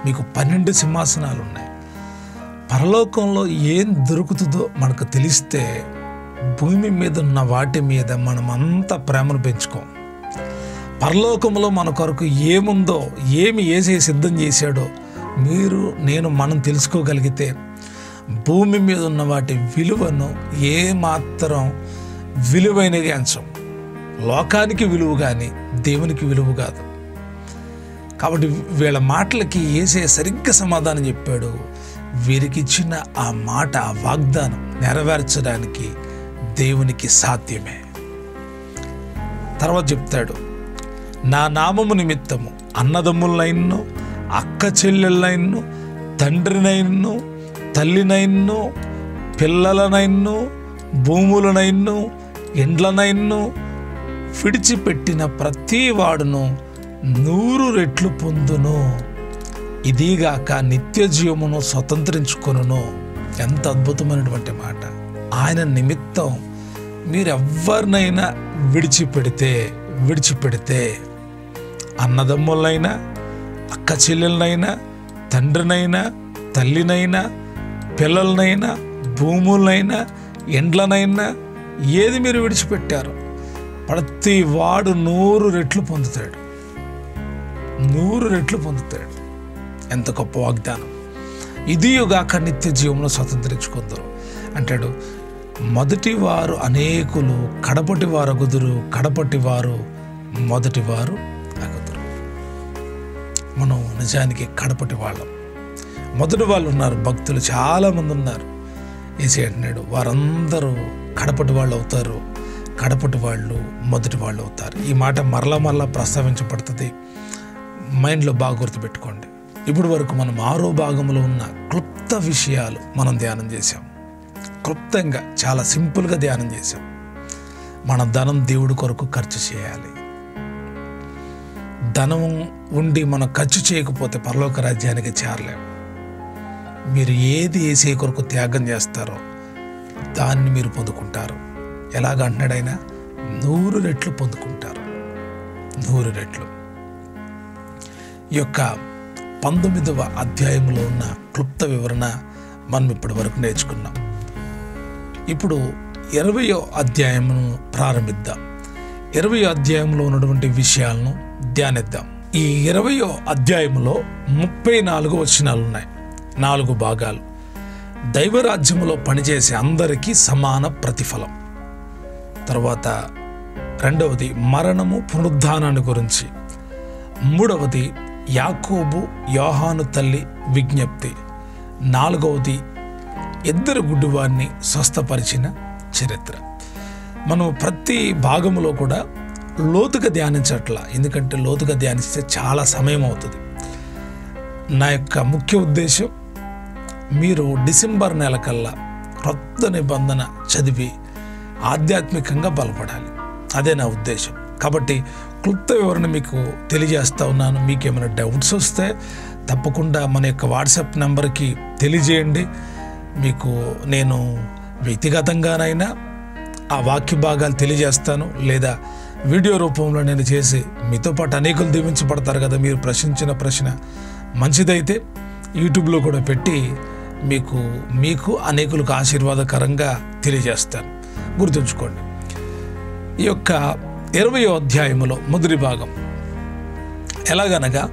మీకు 12 సింహాసనాలు ఉన్నాయి. పరలోకంలో ఏం దొరుకుతుందో మనకు తెలిస్తే భూమి మీద ఉన్న వాటి మీద మనం అంతా ప్రేమను పెంచుకోం. పరలోకంలో మన కొరకు ఏముందో, ఏమి యేసయ్య సిద్ధం చేశాడో మనం తెలుసుకోగలిగితే భూమి మీద ఉన్న వాటి విలువను ఏమాత్రం విలువైనది అంచం. లోకానికి విలువ కానీ దేవునికి విలువ కాదు. కాబట్టి వీళ్ళ మాటలకి యేసయ్య సరిగ్గా సమాధానం చెప్పాడు. వీరికి ఇచ్చిన ఆ మాట, ఆ వాగ్దానం నెరవేర్చడానికి దేవునికి సాధ్యమే. తర్వాత చెప్తాడు, నా నామము నిమిత్తము అన్నదమ్ములైన్ను, అక్క చెల్లెళ్ళైన్ను, తండ్రినైన్ను, తల్లినైన్ను, పిల్లలనైన్ను, భూములనైన్ను, ఇండ్లనైన్ను విడిచిపెట్టిన ప్రతి వాడును 100 రెట్లు పొందును, ఇదిగాక నిత్య జీవమును స్వతంత్రించుకొనును. ఎంత అద్భుతమైనటువంటి మాట. ఆయన నిమిత్తం మీరెవ్వరినైనా విడిచిపెడితే అన్నదమ్ములైనా, అక్క చెల్లెలనైనా, తండ్రినైనా, తల్లినైనా, పిల్లలనైనా, భూములనైనా, ఎండ్లనైనా ఏది మీరు విడిచిపెట్టారో ప్రతి వాడు 100 రెట్లు పొందుతాడు. 100 రెట్లు పొందుతాడు. ఎంత గొప్ప వాగ్దానం. ఇదియుగాక నిత్య జీవమును స్వతంత్రించుకుందరు అంటాడు. మొదటి వారు అనేకులు, కడపటి వారు అగుదురు, కడపటి వారు మొదటి వారు అగుదురు. మనం నిజానికి కడపటి వాళ్ళం. మొదటి వాళ్ళు ఉన్నారు, భక్తులు చాలామంది ఉన్నారు. యేసయ్య అంటున్నాడు వారందరూ కడపటి వాళ్ళు అవుతారు, కడపటి వాళ్ళు మొదటి వాళ్ళు అవుతారు. ఈ మాట మరలా ప్రస్తావించబడుతుంది. మైండ్లో బాగా గుర్తుపెట్టుకోండి. ఇప్పుడు వరకు మనం 6వ భాగంలో ఉన్న క్లుప్త విషయాలు మనం ధ్యానం చేశాం. క్లుప్తంగా చాలా సింపుల్గా ధ్యానం చేశాం. మన ధనం దేవుడి కొరకు ఖర్చు చేయాలి. ధనం ఉండి మనం ఖర్చు చేయకపోతే పరలోక రాజ్యానికి చేరలేము. మీరు ఏది యేసయ్య కొరకు త్యాగం చేస్తారో దాన్ని మీరు పొందుకుంటారు. ఎలాగ అంటున్నాడు ఆయన? 100 రెట్లు పొందుకుంటారు. 100 రెట్లు. ఈ యొక్క 19వ అధ్యాయంలో ఉన్న క్లుప్త వివరణ మనం ఇప్పటి వరకు నేర్చుకున్నాం. ఇప్పుడు 20వ అధ్యాయమును ప్రారంభిద్దాం. 20వ అధ్యాయంలో ఉన్నటువంటి విషయాలను ధ్యానిద్దాం. ఈ 20వ అధ్యాయంలో 34 వచనాలు ఉన్నాయి. 4 భాగాలు. దైవరాజ్యములో పనిచేసే అందరికీ సమాన ప్రతిఫలం. తర్వాత 2వది మరణము పునరుద్ధానాన్ని గురించి. 3వది యాకోబు యోహాను తల్లి విజ్ఞప్తి. 4వది 2 గుడ్డివారిని స్వస్థపరిచిన చరిత్ర. మనం ప్రతి భాగంలో కూడా లోతుగా ధ్యానించట్లా, ఎందుకంటే లోతుగా ధ్యానిస్తే చాలా సమయం అవుతుంది. నా యొక్క ముఖ్య ఉద్దేశం మీరు డిసెంబర్ నెల కల్లా క్రొత్త నిబంధన చదివి ఆధ్యాత్మికంగా బలపడాలి. అదే నా ఉద్దేశం. కాబట్టి క్లుప్త వివరణ మీకు తెలియజేస్తూ ఉన్నాను. మీకు ఏమైనా డౌట్స్ వస్తే తప్పకుండా మన యొక్క వాట్సాప్ నెంబర్కి తెలియజేయండి. మీకు నేను వ్యక్తిగతంగానైనా ఆ వాక్య భాగాలు తెలియజేస్తాను, లేదా వీడియో రూపంలో నేను చేసి మీతో పాటు అనేకులు దీవించబడతారు కదా. మీరు ప్రశ్నించిన ప్రశ్న మంచిదైతే యూట్యూబ్లో కూడా పెట్టి మీకు అనేకులకు ఆశీర్వాదకరంగా తెలియజేస్తాను. గుర్తుంచుకోండి. ఈ యొక్క 20వ అధ్యాయములో మొదటి భాగం ఎలాగనగా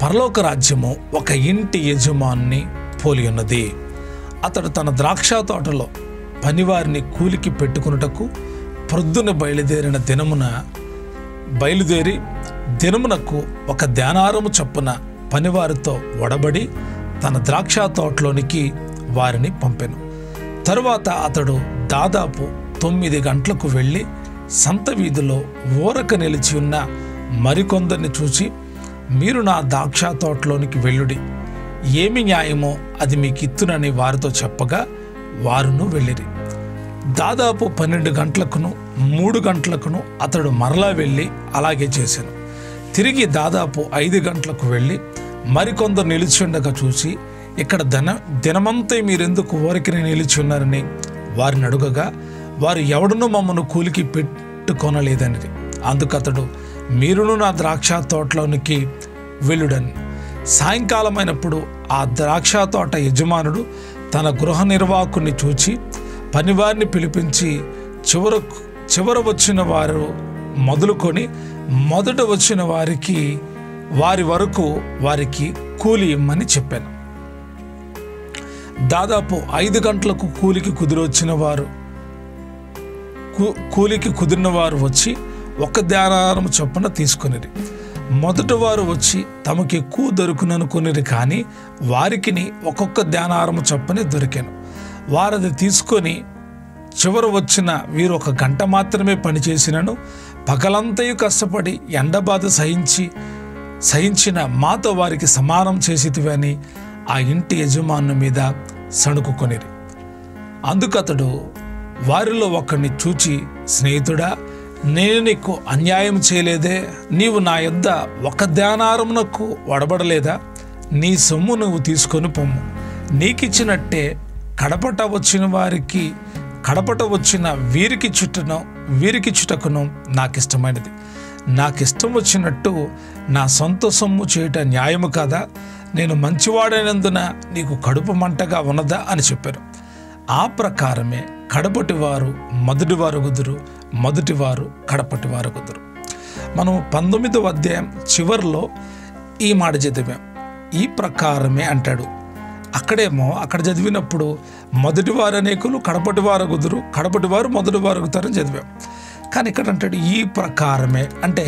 పరలోక రాజ్యము ఒక ఇంటి యజమాని పోలి ఉన్నది. అతడు తన ద్రాక్ష తోటలో పనివారిని కూలికి పెట్టుకున్నటకు ప్రొద్దున బయలుదేరి దినమునకు 1 దేనారము చొప్పున పనివారితో ఒడబడి తన ద్రాక్ష తోటలోనికి వారిని పంపెను. తరువాత అతడు దాదాపు 9 గంటలకు వెళ్ళి సంత వీధిలో ఊరక నిలిచి ఉన్న మరికొందరిని చూచి, మీరు నా ద్రాక్ష తోటలోనికి వెళ్ళుడి, ఏమి న్యాయమో అది మీకు ఇత్తునని వారితో చెప్పగా వారును వెళ్ళిరి. దాదాపు 12 గంటలకును 3 గంటలకును అతడు మరలా వెళ్ళి అలాగే చేశాను. తిరిగి దాదాపు 5 గంటలకు వెళ్ళి మరికొందరు నిలిచి ఉండగా చూసి, ఇక్కడ దినమంతా మీరెందుకు ఊరికి నిలిచి ఉన్నారని వారిని అడుగగా వారు ఎవడునూ మమ్మను కూలికి పెట్టుకొనలేదని. అందుకతడు మీరును నా ద్రాక్ష తోటలోనికి వెళ్ళుడని. సాయంకాలమైనప్పుడు ఆ ద్రాక్ష తోట యజమానుడు తన గృహ నిర్వాహకుని చూచి పనివారిని పిలిపించి చివర వచ్చిన వారు మొదలుకొని మొదట వచ్చిన వారి వరకు వారికి కూలి ఇమ్మని చెప్పాను. దాదాపు 5 గంటలకు కూలికి కుదిరిన వారు వచ్చి 1 దేనారము చొప్పున తీసుకొనిరి. మొదట వారు వచ్చి తమకు ఎక్కువ దొరుకుననుకొనిరి, కానీ వారికిని 1 దేనారము చొప్పునే దొరికాను. వారది తీసుకొని చివర వచ్చిన వీరు 1 గంట మాత్రమే పనిచేసినను పగలంతయు కష్టపడి ఎండబాధ సహించిన మాతో వారికి సమానం చేసితివి అని ఆ ఇంటి యజమాను మీద సణుకుకొనిరి. అందుకతడు వారిలో ఒకరిని చూచి, స్నేహితుడా, నేను నీకు అన్యాయం చేయలేదే, నీవు నా యొద్ద ఒక దేనారమునకు వడబడలేదా? నీ సొమ్ము నువ్వు తీసుకొని పొమ్ము, నీకిచ్చినట్టే కడపట వచ్చిన వీరికిచ్చుటకును నాకిష్టమైనది. నాకిష్టం వచ్చినట్టు నా సొంత సొమ్ము చేయుట న్యాయము కాదా? నేను మంచివాడైనందున నీకు కడుపు మంటగా ఉన్నదా అని చెప్పారు. ఆ ప్రకారమే కడపటివారు మొదటివారు గుదురు, మొదటివారు కడపటివారు గుదురు. మనం 19వ అధ్యాయం చివరిలో ఈ మాట చదివాం. ఈ ప్రకారమే అంటాడు. అక్కడ చదివినప్పుడు మొదటివారు అనేకులు, కడపటివారు గుదురు, కడపటివారు మొదటివారు గుతారని చదివాం. కానీ ఇక్కడ అంటాడు ఈ ప్రకారమే. అంటే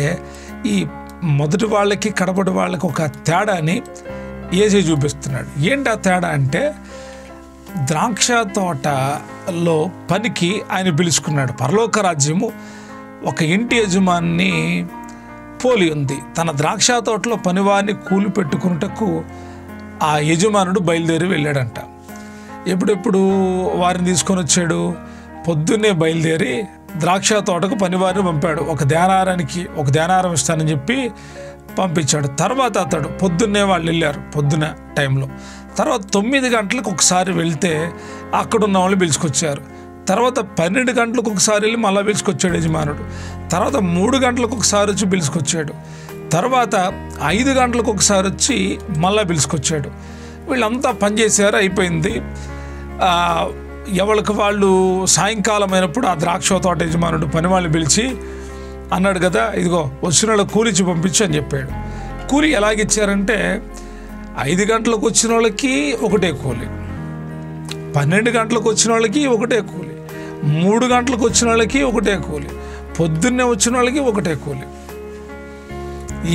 ఈ మొదటి వాళ్ళకి కడపటి వాళ్ళకి ఒక తేడాని యేసు చూపిస్తున్నాడు. ఏంటి ఆ తేడా అంటే, ద్రాక్ష తోటలో పనికి ఆయన పిలుచుకున్నాడు. పరలోక రాజ్యము ఒక ఇంటి యజమాని పోలి ఉంది. తన ద్రాక్ష తోటలో పనివారిని కూలి పెట్టుకున్నటకు ఆ యజమానుడు బయలుదేరి వెళ్ళాడంట. ఎప్పుడెప్పుడు వారిని తీసుకొని వచ్చాడు? పొద్దున్నే బయలుదేరి ద్రాక్ష తోటకు పనివారిని పంపాడు. ఒక దేనారం ఇస్తానని చెప్పి పంపించాడు. తర్వాత అతడు పొద్దున్నే వాళ్ళు వెళ్ళారు, పొద్దున టైంలో. తర్వాత 9 గంటలకు ఒకసారి వెళ్తే అక్కడున్న వాళ్ళు పిలుచుకొచ్చారు. తర్వాత 12 గంటలకు ఒకసారి వెళ్ళి మళ్ళీ పిలుచుకొచ్చాడు యజమానుడు. తర్వాత 3 గంటలకు ఒకసారి వచ్చి పిలుచుకొచ్చాడు. తర్వాత 5 గంటలకు ఒకసారి వచ్చి మళ్ళీ పిలుచుకొచ్చాడు. వీళ్ళంతా పనిచేశారు, అయిపోయింది. ఎవరికి వాళ్ళు సాయంకాలం అయినప్పుడు ఆ ద్రాక్ష తోట యజమానుడు పని వాళ్ళని పిలిచి అన్నాడు కదా, ఇదిగో వచ్చిన వాళ్ళు కూలిచ్చి పంపించు అని చెప్పాడు. కూలి ఎలాగిచ్చారంటే 5 గంటలకు వచ్చిన వాళ్ళకి ఒకటే కూలి, 12 గంటలకు వచ్చిన వాళ్ళకి ఒకటే కూలి, 3 గంటలకు వచ్చిన వాళ్ళకి ఒకటే కూలి, పొద్దున్నే వచ్చిన వాళ్ళకి ఒకటే కూలి.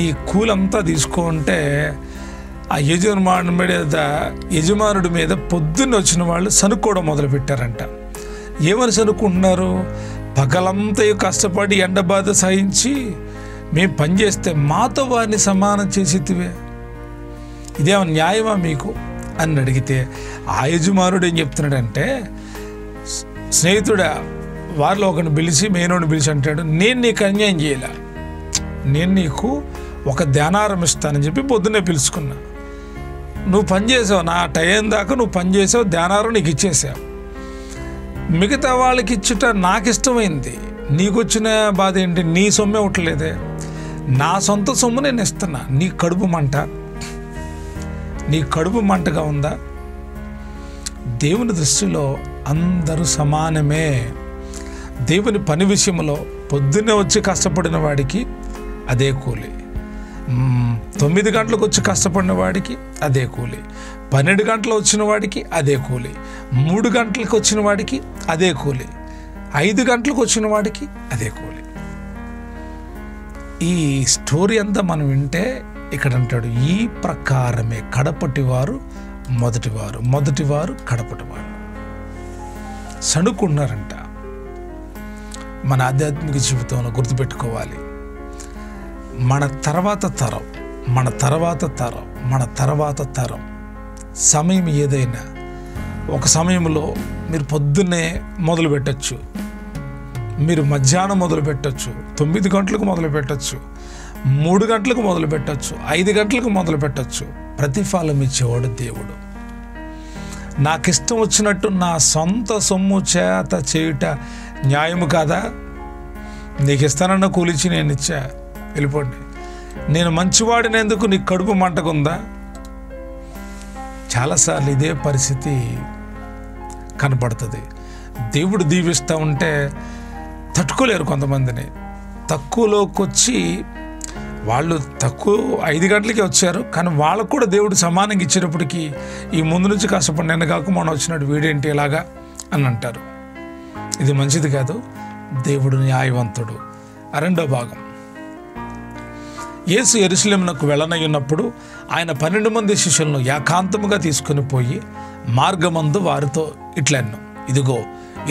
ఈ కూలంతా తీసుకుంటే ఆ యజమానుడి మీద పొద్దున్నే వచ్చిన వాళ్ళు సనుక్కోవడం మొదలుపెట్టారంట. ఏమని సనుక్కుంటున్నారు? పగలంతా కష్టపడి ఎండబాధ సహించి మేము పనిచేస్తే మాతో వారిని సమానం చేసేదివే, ఇదేమో న్యాయమా మీకు అని అడిగితే ఆ యజమానుడు ఏం చెప్తున్నాడంటే, స్నేహితుడా, వారిలో ఒకరిని పిలిచి మేనోడిని పిలిచి అంటాడు, నేను నీకు అన్యాయం చేయలే, నేను నీకు ఒక దేనారం ఇస్తానని చెప్పి పొద్దున్నే పిలుచుకున్నా. నువ్వు పనిచేసావు, నా టైం దాకా నువ్వు పనిచేసావు, దేనారం నీకు ఇచ్చేసావు. మిగతా వాళ్ళకి ఇచ్చుట నాకు ఇష్టమైంది, నీకు వచ్చిన బాధ ఏంటి? నీ సొమ్మే ఉండలేదే, నా సొంత సొమ్ము నేను ఇస్తున్నా. నీ కడుపు మంటగా ఉందా? దేవుని దృష్టిలో అందరూ సమానమే. దేవుని పని విషయంలో పొద్దున్నే వచ్చి కష్టపడిన వాడికి అదే కూలి, 9 గంటలకు వచ్చి కష్టపడిన వాడికి అదే కూలి, 12 గంటలు వచ్చిన వాడికి అదే కూలి, 3 గంటలకు వచ్చిన వాడికి అదే కూలి, 5 గంటలకు వచ్చిన వాడికి అదే కూలి. ఈ స్టోరీ అంతా మనం వింటే ఇక్కడ అంటాడు, ఈ ప్రకారమే కడపటివారు మొదటివారు, మొదటివారు కడపటివారు. సణుకున్నారంట. మన ఆధ్యాత్మిక జీవితంలో గుర్తుపెట్టుకోవాలి, మన తర్వాత తరం సమయం ఏదైనా ఒక సమయంలో మీరు పొద్దున్నే మొదలు పెట్టచ్చు, మీరు మధ్యాహ్నం మొదలు పెట్టచ్చు, 9 గంటలకు మొదలు పెట్టచ్చు, 3 గంటలకు మొదలు పెట్టచ్చు, 5 గంటలకు మొదలు పెట్టచ్చు. ప్రతిఫలం ఇచ్చేవాడు దేవుడు. నాకు ఇష్టం వచ్చినట్టు నా సొంత సొమ్ము చేత చేయుట న్యాయము కాదా? నీకు ఇస్తానన్న కూలిచ్చి నేను ఇచ్చా, వెళ్ళిపోండి. నేను మంచివాడినందుకు నీకు కడుపు మంటకుందా? చాలాసార్లు ఇదే పరిస్థితి కనపడుతుంది. దేవుడు దీవిస్తూ ఉంటే తట్టుకోలేరు కొంతమందిని. తక్కువలోకి వచ్చి వాళ్ళు 5 గంటలకే వచ్చారు, కానీ వాళ్ళకు కూడా దేవుడు సమానంగా ఇచ్చేటప్పటికి ఈ ముందు నుంచి కష్టపడిన కాక మనం వచ్చినట్టు వీడేంటి ఇలాగా అని అంటారు. ఇది మంచిది కాదు. దేవుడు న్యాయవంతుడు. 2వ భాగం, యేసు యెరూషలేమునకు వెళ్ళనయ్యున్నప్పుడు ఆయన 12 మంది శిష్యులను ఏకాంతముగా తీసుకుని పోయి మార్గమందు వారితో ఇట్లన్నో, ఇదిగో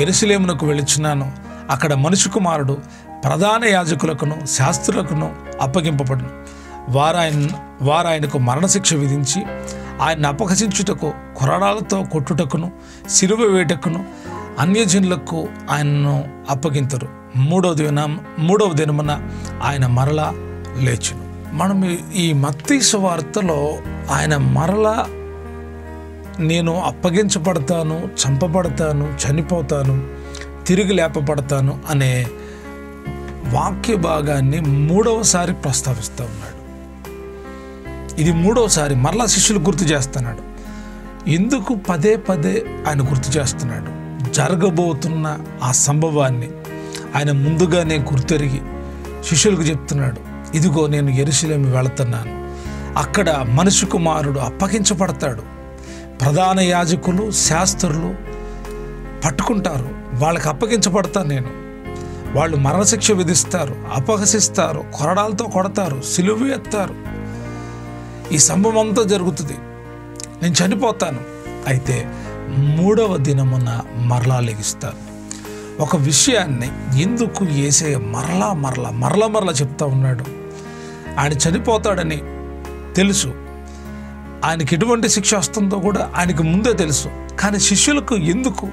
యెరూషలేమునకు వెళ్ళుచున్నాను, అక్కడ మనుష్య కుమారుడు ప్రధాన యాజకులకును శాస్త్రులకును అప్పగింపబడును. వారాయనకు మరణశిక్ష విధించి ఆయన అపహసించుటకు, కొరడాలతో కొట్టుటకును, సిలువ వేటకును అన్యజనులకు ఆయనను అప్పగింతరు. మూడవ దినమున ఆయన మరలా లేచును. మనం ఈ మత్తయి సువార్తలో ఆయన మరలా నేను అప్పగించబడతాను, చంపబడతాను, చనిపోతాను, తిరిగి లేపబడతాను అనే వాక్య భాగాన్ని మూడవసారి ప్రస్తావిస్తూ ఉన్నాడు. ఇది మూడవసారి మరలా శిష్యులు గుర్తు చేస్తున్నాడు. ఎందుకు పదే పదే ఆయన గుర్తు చేస్తున్నాడు? జరగబోతున్న ఆ సంభవాన్ని ఆయన ముందుగానే గుర్తెరిగి శిష్యులకు చెప్తున్నాడు, ఇదిగో నేను యెరూషలేము వెళుతున్నాను, అక్కడ మనుష్య కుమారుడు అప్పగించబడతాడు, ప్రధాన యాజకులు శాస్త్రులు పట్టుకుంటారు, వాళ్ళకి అప్పగించబడతాను నేను, వాళ్ళు మరణశిక్ష విధిస్తారు, అపహసిస్తారు, కొరడాలతో కొడతారు, సిలువ ఎత్తారు, ఈ సంభవం అంతా జరుగుతుంది, నేను చనిపోతాను, అయితే మూడవ దినమున మరలా లెగిస్తాను. ఒక విషయాన్ని ఎందుకు యేసయ్య మరలా చెప్తా ఉన్నాడు? ఆయన చనిపోతాడని తెలుసు, ఆయనకి ఎటువంటి శిక్ష వస్తుందో కూడా ఆయనకు ముందే తెలుసు. కానీ శిష్యులకు ఎందుకు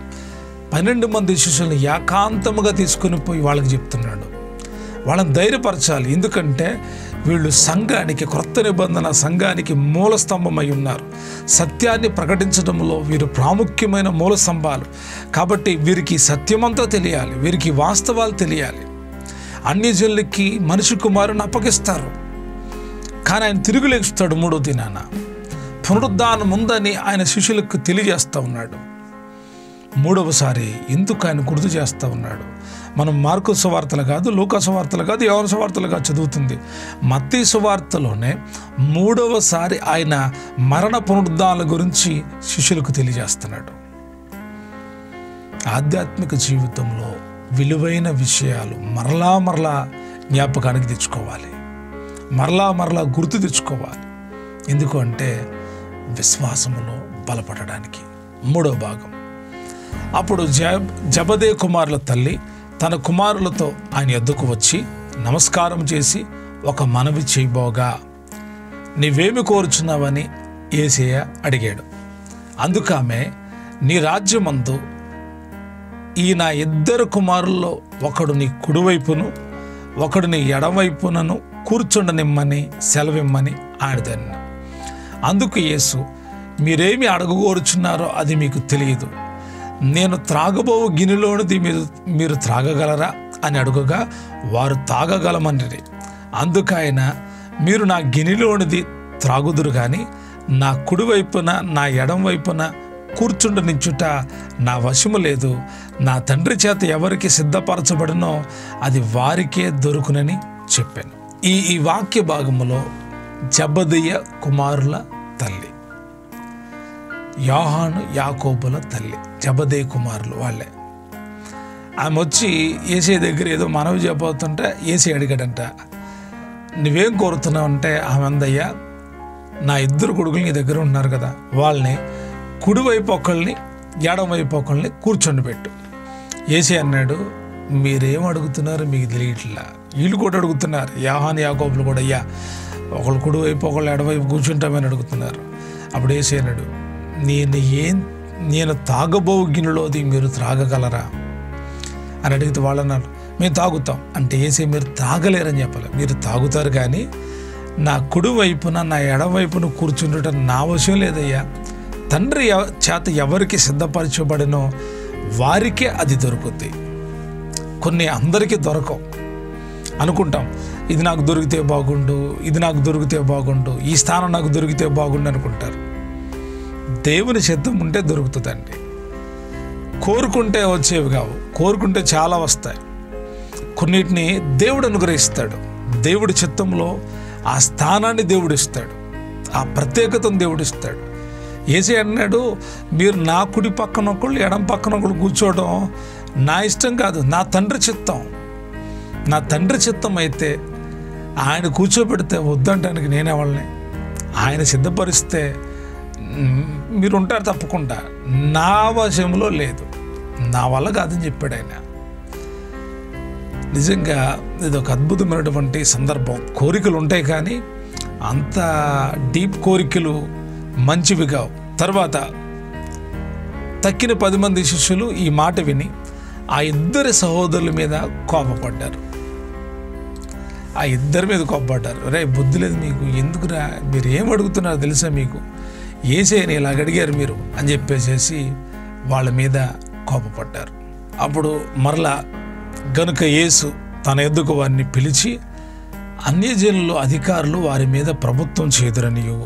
12 మంది శిష్యులను ఏకాంతముగా తీసుకుని పోయి వాళ్ళకి చెప్తున్నాడు? వాళ్ళని ధైర్యపరచాలి. ఎందుకంటే వీళ్ళు సంఘానికి, క్రొత్త నిబంధన సంఘానికి మూల స్తంభమై ఉన్నారు. సత్యాన్ని ప్రకటించడంలో వీరు ప్రాముఖ్యమైన మూల స్తంభాలు. కాబట్టి వీరికి సత్యమంతా తెలియాలి, వీరికి వాస్తవాలు తెలియాలి. అన్యజనులకి మనిషి కుమారుని అప్పగిస్తారు, కానీ ఆయన తిరిగి లేస్తాడు మూడో దినాన. పునరుద్ధానం ఉందని ఆయన శిష్యులకు తెలియజేస్తూ ఉన్నాడు. మూడవసారి ఎందుకు ఆయన గుర్తు చేస్తూ ఉన్నాడు? మనం మార్కు సువార్తలు కాదు, లూకా సువార్తలు కాదు, యోహాను సువార్తలు కాదు చదువుతుంది. మత్తయి సువార్తలోనే మూడవసారి ఆయన మరణ పునరుద్ధానాల గురించి శిష్యులకు తెలియజేస్తున్నాడు. ఆధ్యాత్మిక జీవితంలో విలువైన విషయాలు మరలా జ్ఞాపకానికి తెచ్చుకోవాలి, మరలా గుర్తు తెచ్చుకోవాలి. ఎందుకు అంటే విశ్వాసములో బలపడడానికి. మూడో భాగం. అప్పుడు జబదే కుమారుల తల్లి తన కుమారులతో ఆయన యొద్దకు వచ్చి నమస్కారం చేసి ఒక మనవి చేయబోగా, నీవేమి కోరుచున్నావని యేసయ్య అడిగాడు. అందుకామె, నీ రాజ్యమందు ఈ నా 2 కుమారుల్లో ఒకడు నీ కుడివైపును ఒకడు నీ ఎడవైపునను కూర్చుండనిమ్మని సెలవిమ్మని ఆయనదన్న. అందుకు యేసు, మీరేమి అడగగోరుచున్నారో అది మీకు తెలియదు, నేను త్రాగబోవు గిన్నెలోనిది మీరు త్రాగగలరా అని అడుగగా వారు తాగగలమని. అందుకైనా, మీరు నా గిన్నెలోనిది త్రాగుదురు కానీ నా కుడివైపున నా ఎడం వైపున కూర్చుండనించుట నా వశము లేదు. నా తండ్రి చేత ఎవరికి సిద్ధపరచబడినో అది వారికే దొరుకునని చెప్పాను. ఈ వాక్య భాగములో జబదయి కుమారుల తల్లి, యోహాను యాకోబుల తల్లి, జబదయి కుమారులు వాళ్ళే. ఆమె వచ్చి యేసయ్య దగ్గర ఏదో మనవి చెప్పబోతుంటే యేసయ్య అడిగాడంట, నువ్వేం కోరుతున్నావు అంటే, ఆమె అందయ్యా, నా 2 కొడుకులు నీ దగ్గర ఉన్నారు కదా, వాళ్ళని కుడివైపు ఒకళ్ళని ఎడమవైపు ఒకళ్ళని కూర్చొని పెట్టు. యేసయ్య అన్నాడు, మీరేం అడుగుతున్నారు మీకు తెలియట్లా. వీళ్ళు కూడా అడుగుతున్నారు, యోహాను యాకోబులు కూడా, అయ్యా ఒకళ్ళు కుడివైపు ఒకళ్ళు ఎడవైపు కూర్చుంటామని అడుగుతున్నారు. అప్పుడు యేసయ్య అన్నాడు, నేను తాగబో గిన్నెలోది మీరు త్రాగగలరా అని అడిగితే వాళ్ళు అన్నారు, మేము తాగుతాం. అంటే యేసయ్య మీరు తాగలేరని చెప్పాలి, మీరు తాగుతారు కానీ నా కుడి వైపున నా ఎడవైపున కూర్చుండటం నా అవసరం లేదయ్యా, తండ్రి చేత ఎవరికి సిద్ధపరచబడినో వారికే అది దొరుకుద్ది. కొన్ని అందరికీ దొరకవు అనుకుంటాం, ఇది నాకు దొరికితే బాగుండు, ఇది నాకు దొరికితే బాగుండు, ఈ స్థానం నాకు దొరికితే బాగుండు అనుకుంటారు. దేవుని చిత్తం ఉంటే దొరుకుతుందండి. కోరుకుంటే వచ్చేవి కావు, కోరుకుంటే చాలా వస్తాయి. కొన్నిటిని దేవుడు అనుగ్రహిస్తాడు. దేవుడి చిత్తంలో ఆ స్థానాన్ని దేవుడు ఇస్తాడు, ఆ ప్రత్యేకతను దేవుడు ఇస్తాడు. యేసయ్య అన్నాడు, మీరు నా కుడి పక్కన ఒకళ్ళు ఎడం పక్కన ఒకళ్ళు కూర్చోవడం నా ఇష్టం కాదు, నా తండ్రి చిత్తం. నా తండ్రి చిత్తం అయితే ఆయన కూర్చోబెడితే వద్దంటానికి నేనే వాళ్ళని, ఆయన సిద్ధపరిస్తే మీరు ఉంటారు తప్పకుండా, నా వశంలో లేదు, నా వల్ల కాదని చెప్పాడు ఆయన. నిజంగా ఇది ఒక అద్భుతమైనటువంటి సందర్భం. కోరికలు ఉంటాయి కానీ అంత డీప్ కోరికలు మంచివి కావు. తర్వాత తక్కిన 10 మంది శిష్యులు ఈ మాట విని ఆ ఇద్దరి సహోదరుల మీద కోపపడ్డారు. ఆ ఇద్దరి మీద కోపపడ్డారు. రే, బుద్ధి లేదు మీకు, ఎందుకురా, మీరు ఏం అడుగుతున్నారో తెలుసా మీకు, యేసేని ఇలాగ అడిగారు మీరు అని చెప్పేసి వాళ్ళ మీద కోపపడ్డారు. అప్పుడు మరలా గనుక యేసు తన ఎద్దుకు వారిని పిలిచి, అన్యజనులు అధికారులు వారి మీద ప్రభుత్వం చేదురనియు,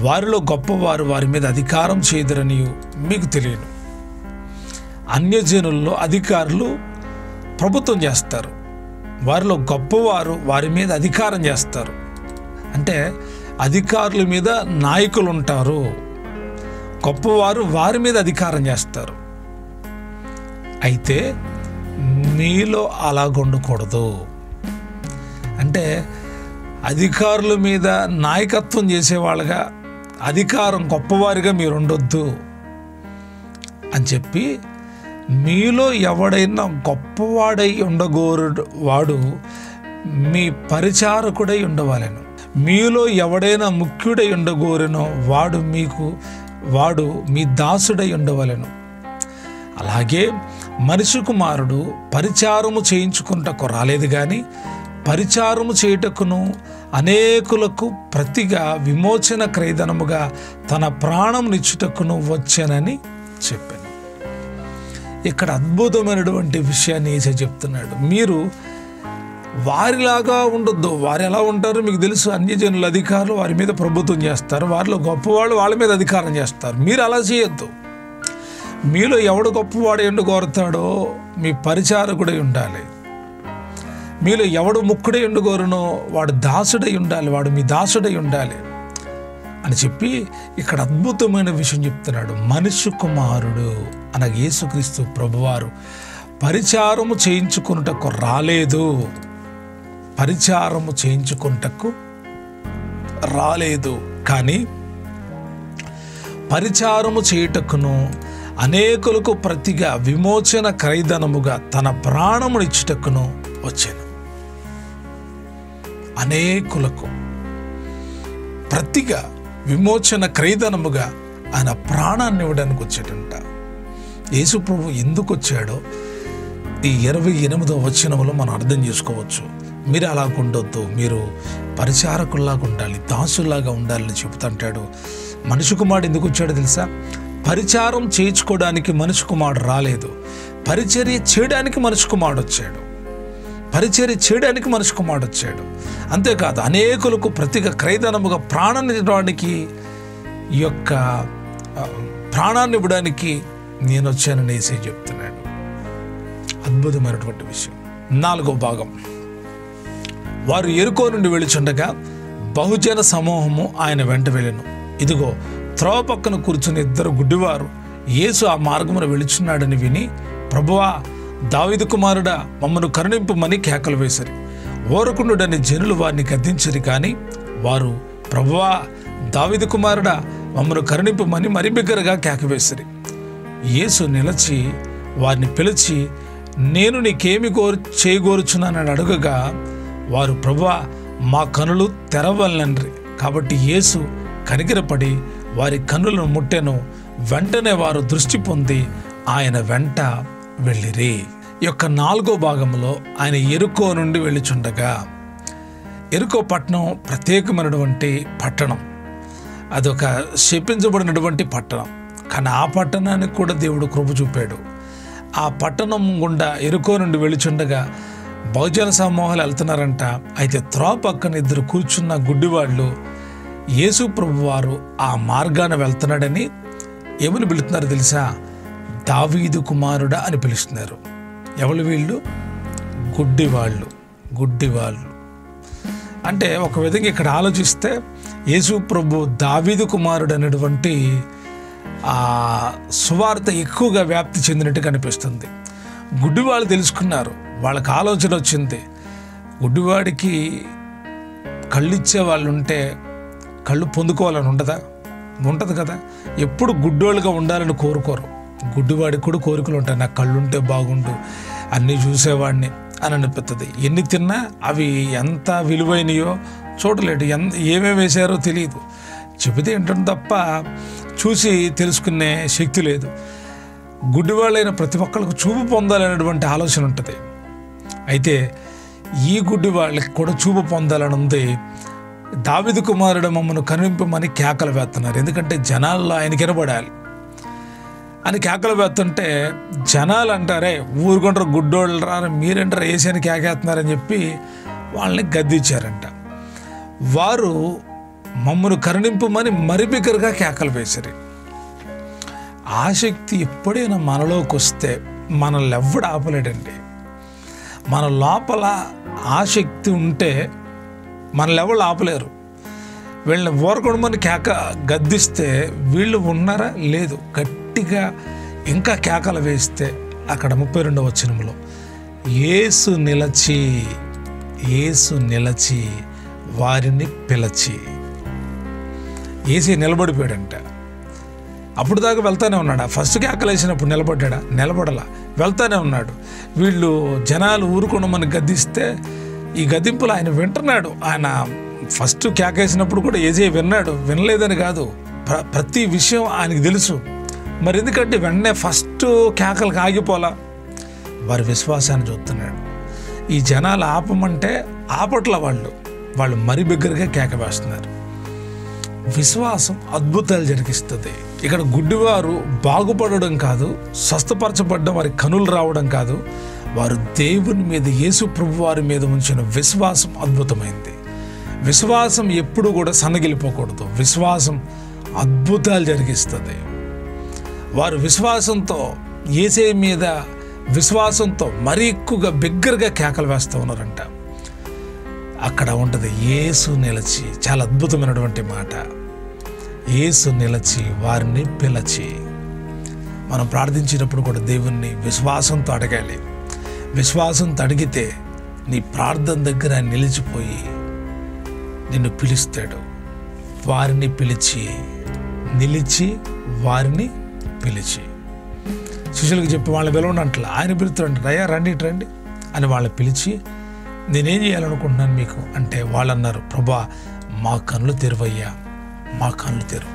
వారిలో గొప్పవారు వారి మీద అధికారం చేదురనియు మీకు తెలియను. అన్యజనుల్లో అధికారులు ప్రభుత్వం చేస్తారు, వారిలో గొప్పవారు వారి మీద అధికారం చేస్తారు. అంటే అధికారుల మీద నాయకులు ఉంటారు, గొప్పవారు వారి మీద అధికారం చేస్తారు. అయితే మీలో అలాగుండకూడదు. అంటే అధికారుల మీద నాయకత్వం చేసేవాళ్ళుగా, అధికారం గొప్పవారిగా మీరు ఉండొద్దు అని చెప్పి, మీలో ఎవడైనా గొప్పవాడై ఉండగోరు వాడు మీ పరిచారకుడై ఉండవాలను. మీలో ఎవడైనా ముఖ్యుడై ఉండగోరెనో వాడు మీ దాసుడై ఉండవలెను. అలాగే మనిషి కుమారుడు పరిచారము చేయించుకుంటకు రాలేదు కానీ పరిచారము చేయుటకును అనేకులకు ప్రతిగా విమోచన క్రయధనముగా తన ప్రాణమునిచ్చుటకును వచ్చానని చెప్పాను. ఇక్కడ అద్భుతమైనటువంటి విషయాన్ని యేసు చెప్తున్నాడు. మీరు వారిలాగా ఉండొద్దు. వారు ఎలా ఉంటారో మీకు తెలుసు. అన్యజనుల అధికారులు వారి మీద ప్రభుత్వం చేస్తారు, వారిలో గొప్పవాళ్ళు వాళ్ళ మీద అధికారం చేస్తారు. మీరు అలా చేయొద్దు. మీలో ఎవడు గొప్పవాడు ఎండు కోరుతాడో మీ పరిచారకుడై ఉండాలి. మీలో ఎవడు ముక్కుడై ఉండుకోరునో వాడు దాసుడై ఉండాలి, వాడు మీ దాసుడై ఉండాలి అని చెప్పి ఇక్కడ అద్భుతమైన విషయం చెప్తున్నాడు. మనిషి కుమారుడు అనగా యేసుక్రీస్తు ప్రభువారు పరిచారము చేయించుకున్నటకు రాలేదు, పరిచారము చేయించుకున్నటకు రాలేదు, కానీ పరిచారము చేయుటకును అనేకులకు ప్రతిగా విమోచన క్రయధనముగా తన ప్రాణమునిచ్చుటకును వచ్చాను. అనేకులకు ప్రతిగా విమోచన క్రయధనముగా ఆయన ప్రాణాన్ని ఇవ్వడానికి వచ్చాడంట. యేసు ప్రభు ఎందుకు వచ్చాడో ఈ 28వ వచనంలో మనం అర్థం చేసుకోవచ్చు. మీరు అలా ఉండొద్దు, మీరు పరిచారకుల్లాగా ఉండాలి, దాసుల్లాగా ఉండాలని చెబుతుంటాడు. మనిషి కుమారుడు ఎందుకు వచ్చాడో తెలుసా? పరిచారం చేయించుకోవడానికి మనిషి కుమారుడు రాలేదు, పరిచర్య చేయడానికి మనిషి కుమారుడు వచ్చాడు. పరిచర్య చేయడానికి మనిషి కుమారుడు వచ్చాడు. అంతేకాదు అనేకులకు ప్రతిగా క్రయధనముగా ప్రాణాన్ని ఇవ్వడానికి, ఈ యొక్క ప్రాణాన్ని ఇవ్వడానికి నేను వచ్చానని యేసు చెప్తున్నాడు. అద్భుతమైనటువంటి విషయం. 4వ భాగం. వారు యెరికో నుండి వెళుచుండగా బహుజన సమూహము ఆయన వెంట వెళ్ళెను. ఇదిగో త్రోవ పక్కన కూర్చుని 2 గుడ్డివారు యేసు ఆ మార్గమున వెళుచున్నాడని విని, ప్రభువా, దావీదు కుమారుడా, మమ్మను కరుణింపుమని కేకలు వేశారు. ఓరకుండుడని జనులు వారిని గద్దించరు, కానీ వారు, ప్రభువా, దావీదు కుమారుడా, మమ్మను కరుణింపుమని మరి బిగ్గరగా కేకవేశారు. యేసు నిలిచి వారిని పిలిచి, నేను నీకేమి చేయగోరుచున్నానని అడుగగా వారు, ప్రభువా, మా కనులు తెరవలనండ్రి. కాబట్టి యేసు కనికరపడి వారి కన్నులను ముట్టెను. వెంటనే వారు దృష్టి పొంది ఆయన వెంట వెళ్ళిరి. ఈ యొక్క 4వ భాగంలో ఆయన యెరికో నుండి వెళ్ళుచుండగా, యెరికో పట్టణం ప్రత్యేకమైనటువంటి పట్టణం, అదొక శపించబడినటువంటి పట్టణం. కానీ ఆ పట్టణానికి కూడా దేవుడు కృప చూపాడు. ఆ పట్టణం గుండా యెరికో నుండి వెళ్ళుచుండగా బహుజన సమూహాలు వెళ్తున్నారంట. అయితే త్రోవ పక్కన 2 కూర్చున్న గుడ్డివాళ్ళు యేసు ప్రభువారు ఆ మార్గాన వెళ్తున్నాడని ఏమని పిలుస్తున్నారు తెలుసా? దావీదు కుమారుడా అని పిలుస్తున్నారు. ఎవరు వీళ్ళు? గుడ్డివాళ్ళు. గుడ్డివాళ్ళు అంటే ఒక విధంగా ఇక్కడ ఆలోచిస్తే యేసు ప్రభు దావీదు కుమారుడు అనేటువంటి ఆ సువార్త ఎక్కువగా వ్యాప్తి చెందినట్టు కనిపిస్తుంది. గుడ్డివాళ్ళు తెలుసుకున్నారు, వాళ్ళకి ఆలోచన వచ్చింది. గుడ్డివాడికి కళ్ళు ఇచ్చే వాళ్ళు ఉంటే కళ్ళు పొందుకోవాలని ఉంటుంది కదా. ఎప్పుడు గుడ్డోళ్ళుగా ఉండాలని కోరుకోరు. గుడ్డివాడికి కూడా కోరికలు ఉంటాయి. నాకు కళ్ళు ఉంటే బాగుండు, అన్నీ చూసేవాడిని అని అనిపిస్తుంది. ఎన్ని తిన్నా అవి ఎంత విలువైనయో చూడలేడు, ఏమేమి వేశారో తెలియదు. చెబితే ఏంటంటే తప్ప చూసి తెలుసుకునే శక్తి లేదు. గుడ్డివాళ్ళైన ప్రతి ఒక్కరికి చూపు పొందాలనేటువంటి ఆలోచన ఉంటుంది. అయితే ఈ గుడ్డి వాళ్ళకి కూడా చూపు పొందాలని ఉంది. దావీదు కుమారుడు మమ్మను కనిపింపమని కేకలు వేస్తున్నారు. ఎందుకంటే జనాల్లో ఆయన కనబడాలి అని కేకలు వేస్తుంటే జనాలు అంటారే, ఊరుకుంటారు గుడ్డోళ్ళు రాని మీరేంటారు ఏసీని కేకేస్తున్నారని చెప్పి వాళ్ళని గద్దించారంట. వారు మమ్మను కరుణింపమని మరి బిగ్గరగా కేకలు వేశారు. ఆసక్తి ఎప్పుడైనా మనలోకి వస్తే మనల్ని ఎవ్వడు ఆపలేడండి. మన లోపల ఆసక్తి ఉంటే మనల్ని ఎవరు ఆపలేరు. వీళ్ళని ఊరకొడమని కేక గద్దిస్తే వీళ్ళు ఉన్నారా? లేదు. గట్టిగా ఇంకా కేకలు వేస్తే అక్కడ 32వ వచనంలో యేసు నిలచి వారిని పిలిచి, యేసు నిలబడిపోయాడంట. అప్పుడు దాకా వెళ్తానే ఉన్నాడు. ఫస్ట్ కేకలేసినప్పుడు నిలబడ్డా? నిలబడలా, వెళ్తానే ఉన్నాడు. వీళ్ళు జనాలు ఊరుకొనమని గద్దిస్తే ఈ గద్దింపులు ఆయన వింటున్నాడు. ఆయన ఫస్ట్ కేకేసినప్పుడు కూడా ఏజే విన్నాడు, వినలేదని కాదు, ప్రతి విషయం ఆయనకు తెలుసు. మరి ఎందుకంటే వెంటనే ఫస్ట్ కేకలకు ఆగిపోలా? వారి విశ్వాసాన్ని చూస్తున్నాడు. ఈ జనాలు ఆపమంటే ఆపట్ల, వాళ్ళు మరి బిగ్గరగా కేక వేస్తున్నారు. విశ్వాసం అద్భుతాలు జరిగిస్తుంది. ఇక్కడ గుడ్డివారు బాగుపడడం కాదు, స్వస్థపరచబడ్డం, వారి కనులు రావడం కాదు, వారు దేవుని మీద, యేసు ప్రభు వారి మీద ఉంచిన విశ్వాసం అద్భుతమైంది. విశ్వాసం ఎప్పుడు కూడా సన్నగిలిపోకూడదు. విశ్వాసం అద్భుతాలు జరిగిస్తుంది. వారు విశ్వాసంతో, యేసే మీద విశ్వాసంతో మరీ ఎక్కువగా బిగ్గరగా కేకలు వేస్తూ ఉన్నారంట. అక్కడ ఉంటుంది యేసు నిలిచి. చాలా అద్భుతమైనటువంటి మాట. యేసు నిలిచి వారిని పిలిచి. మనం ప్రార్థించినప్పుడు కూడా దేవుణ్ణి విశ్వాసంతో అడగాలి. విశ్వాసంతో అడిగితే నీ ప్రార్థన దగ్గర నిలిచిపోయి నిన్ను పిలుస్తాడు. వారిని పిలిచి, నిలిచి వారిని పిలిచి. శిష్యులకు చెప్పి వాళ్ళని పిలవనంట్లా, ఆయన పిలుస్తాడు, అయ్యా రండి రండి అని వాళ్ళని పిలిచి, నేనేం చేయాలనుకుంటున్నాను మీకు అంటే వాళ్ళు అన్నారు, ప్రభా మా కన్నులు తెరువయ్యా, మా కన్నులు తెరువు.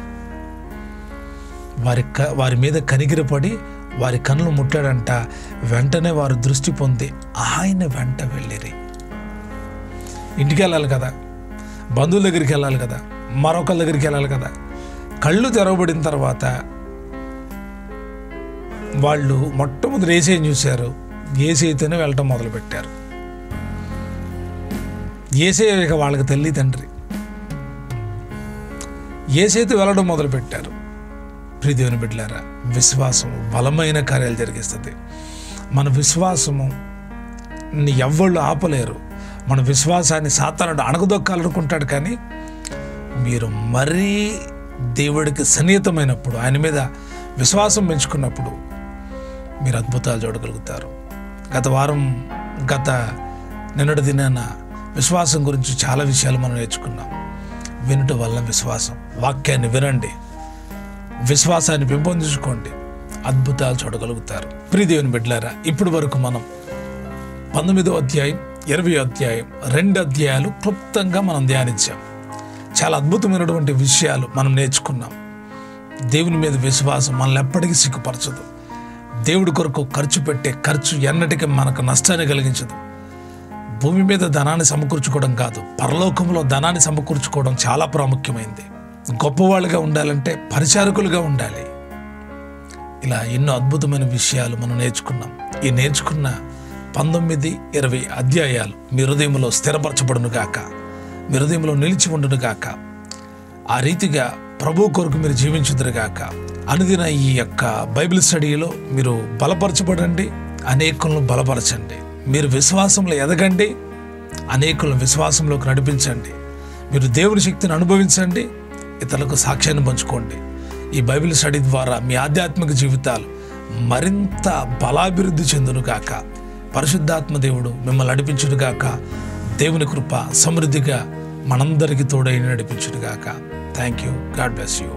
వారి మీద కనిగిరపడి వారి కన్నులు ముట్టాడంట. వెంటనే వారు దృష్టి పొంది ఆయన వెంట వెళ్ళిరి. ఇంటికి వెళ్ళాలి కదా, బంధువుల దగ్గరికి వెళ్ళాలి కదా, మరొకరి దగ్గరికి వెళ్ళాలి కదా. కళ్ళు తెరవబడిన తర్వాత వాళ్ళు మొట్టమొదటి యేసేని చూశారు. యేసైతేనే వెళ్ళటం మొదలుపెట్టారు. యేసే ఇక వాళ్ళకి తల్లి తండ్రి. యేసైతే వెళ్ళడం మొదలుపెట్టారు. ప్రియదేవుని బిడ్డలారా, విశ్వాసం బలమైన కార్యాలు జరిగిస్తుంది. మన విశ్వాసము ఎవ్వళ్ళు ఆపలేరు. మన విశ్వాసాన్ని సాతానుడు అణగదొక్కాలనుకుంటాడు. కానీ మీరు మరీ దేవుడికి సన్నిహితమైనప్పుడు, ఆయన మీద విశ్వాసం పెంచుకున్నప్పుడు మీరు అద్భుతాలు చూడగలుగుతారు. గత నిన్నటి దినాన విశ్వాసం గురించి చాలా విషయాలు మనం నేర్చుకున్నాం. వినుట వల్ల విశ్వాసం. వాక్యాన్ని వినండి, విశ్వాసాన్ని పెంపొందించుకోండి, అద్భుతాలు చూడగలుగుతారు. ప్రియదేవుని బిడ్డలారా, ఇప్పటి వరకు మనం 19వ అధ్యాయం, 20వ అధ్యాయం, 2 అధ్యాయాలు క్లుప్తంగా మనం ధ్యానించాం. చాలా అద్భుతమైనటువంటి విషయాలు మనం నేర్చుకున్నాం. దేవుని మీద విశ్వాసం మనల్ని ఎప్పటికీ సిగ్గుపరచదు. దేవుడి కొరకు ఖర్చు పెట్టే ఖర్చు ఎన్నటికీ మనకు నష్టాన్ని కలిగించదు. భూమి మీద ధనాన్ని సమకూర్చుకోవడం కాదు, పరలోకంలో ధనాన్ని సమకూర్చుకోవడం చాలా ప్రాముఖ్యమైంది. గొప్పవాళ్ళుగా ఉండాలంటే పరిచారకులుగా ఉండాలి. ఇలా ఎన్నో అద్భుతమైన విషయాలు మనం నేర్చుకున్నాం. ఈ నేర్చుకున్న 19, 20 అధ్యాయాలు మీ హృదయంలో స్థిరపరచబడును గాక, మీ హృదయంలో నిలిచి ఉండును గాక. ఆ రీతిగా ప్రభు కొరకు మీరు జీవించుదురు గాక. అనుదిన ఈ యొక్క బైబిల్ స్టడీలో మీరు బలపరచబడండి, అనేకులను బలపరచండి. మీరు విశ్వాసంలో ఎదగండి, అనేకులను విశ్వాసంలోకి నడిపించండి. మీరు దేవుని శక్తిని అనుభవించండి, ఇతరులకు సాక్ష్యాన్ని పంచుకోండి. ఈ బైబిల్ స్టడీ ద్వారా మీ ఆధ్యాత్మిక జీవితాలు మరింత బలాభివృద్ధి చెందును గాక. పరిశుద్ధాత్మ దేవుడు మిమ్మల్ని నడిపించును గాక. దేవుని కృప సమృద్ధిగా మనందరికీ తోడై నడిపించును గాక. Thank you. God bless you.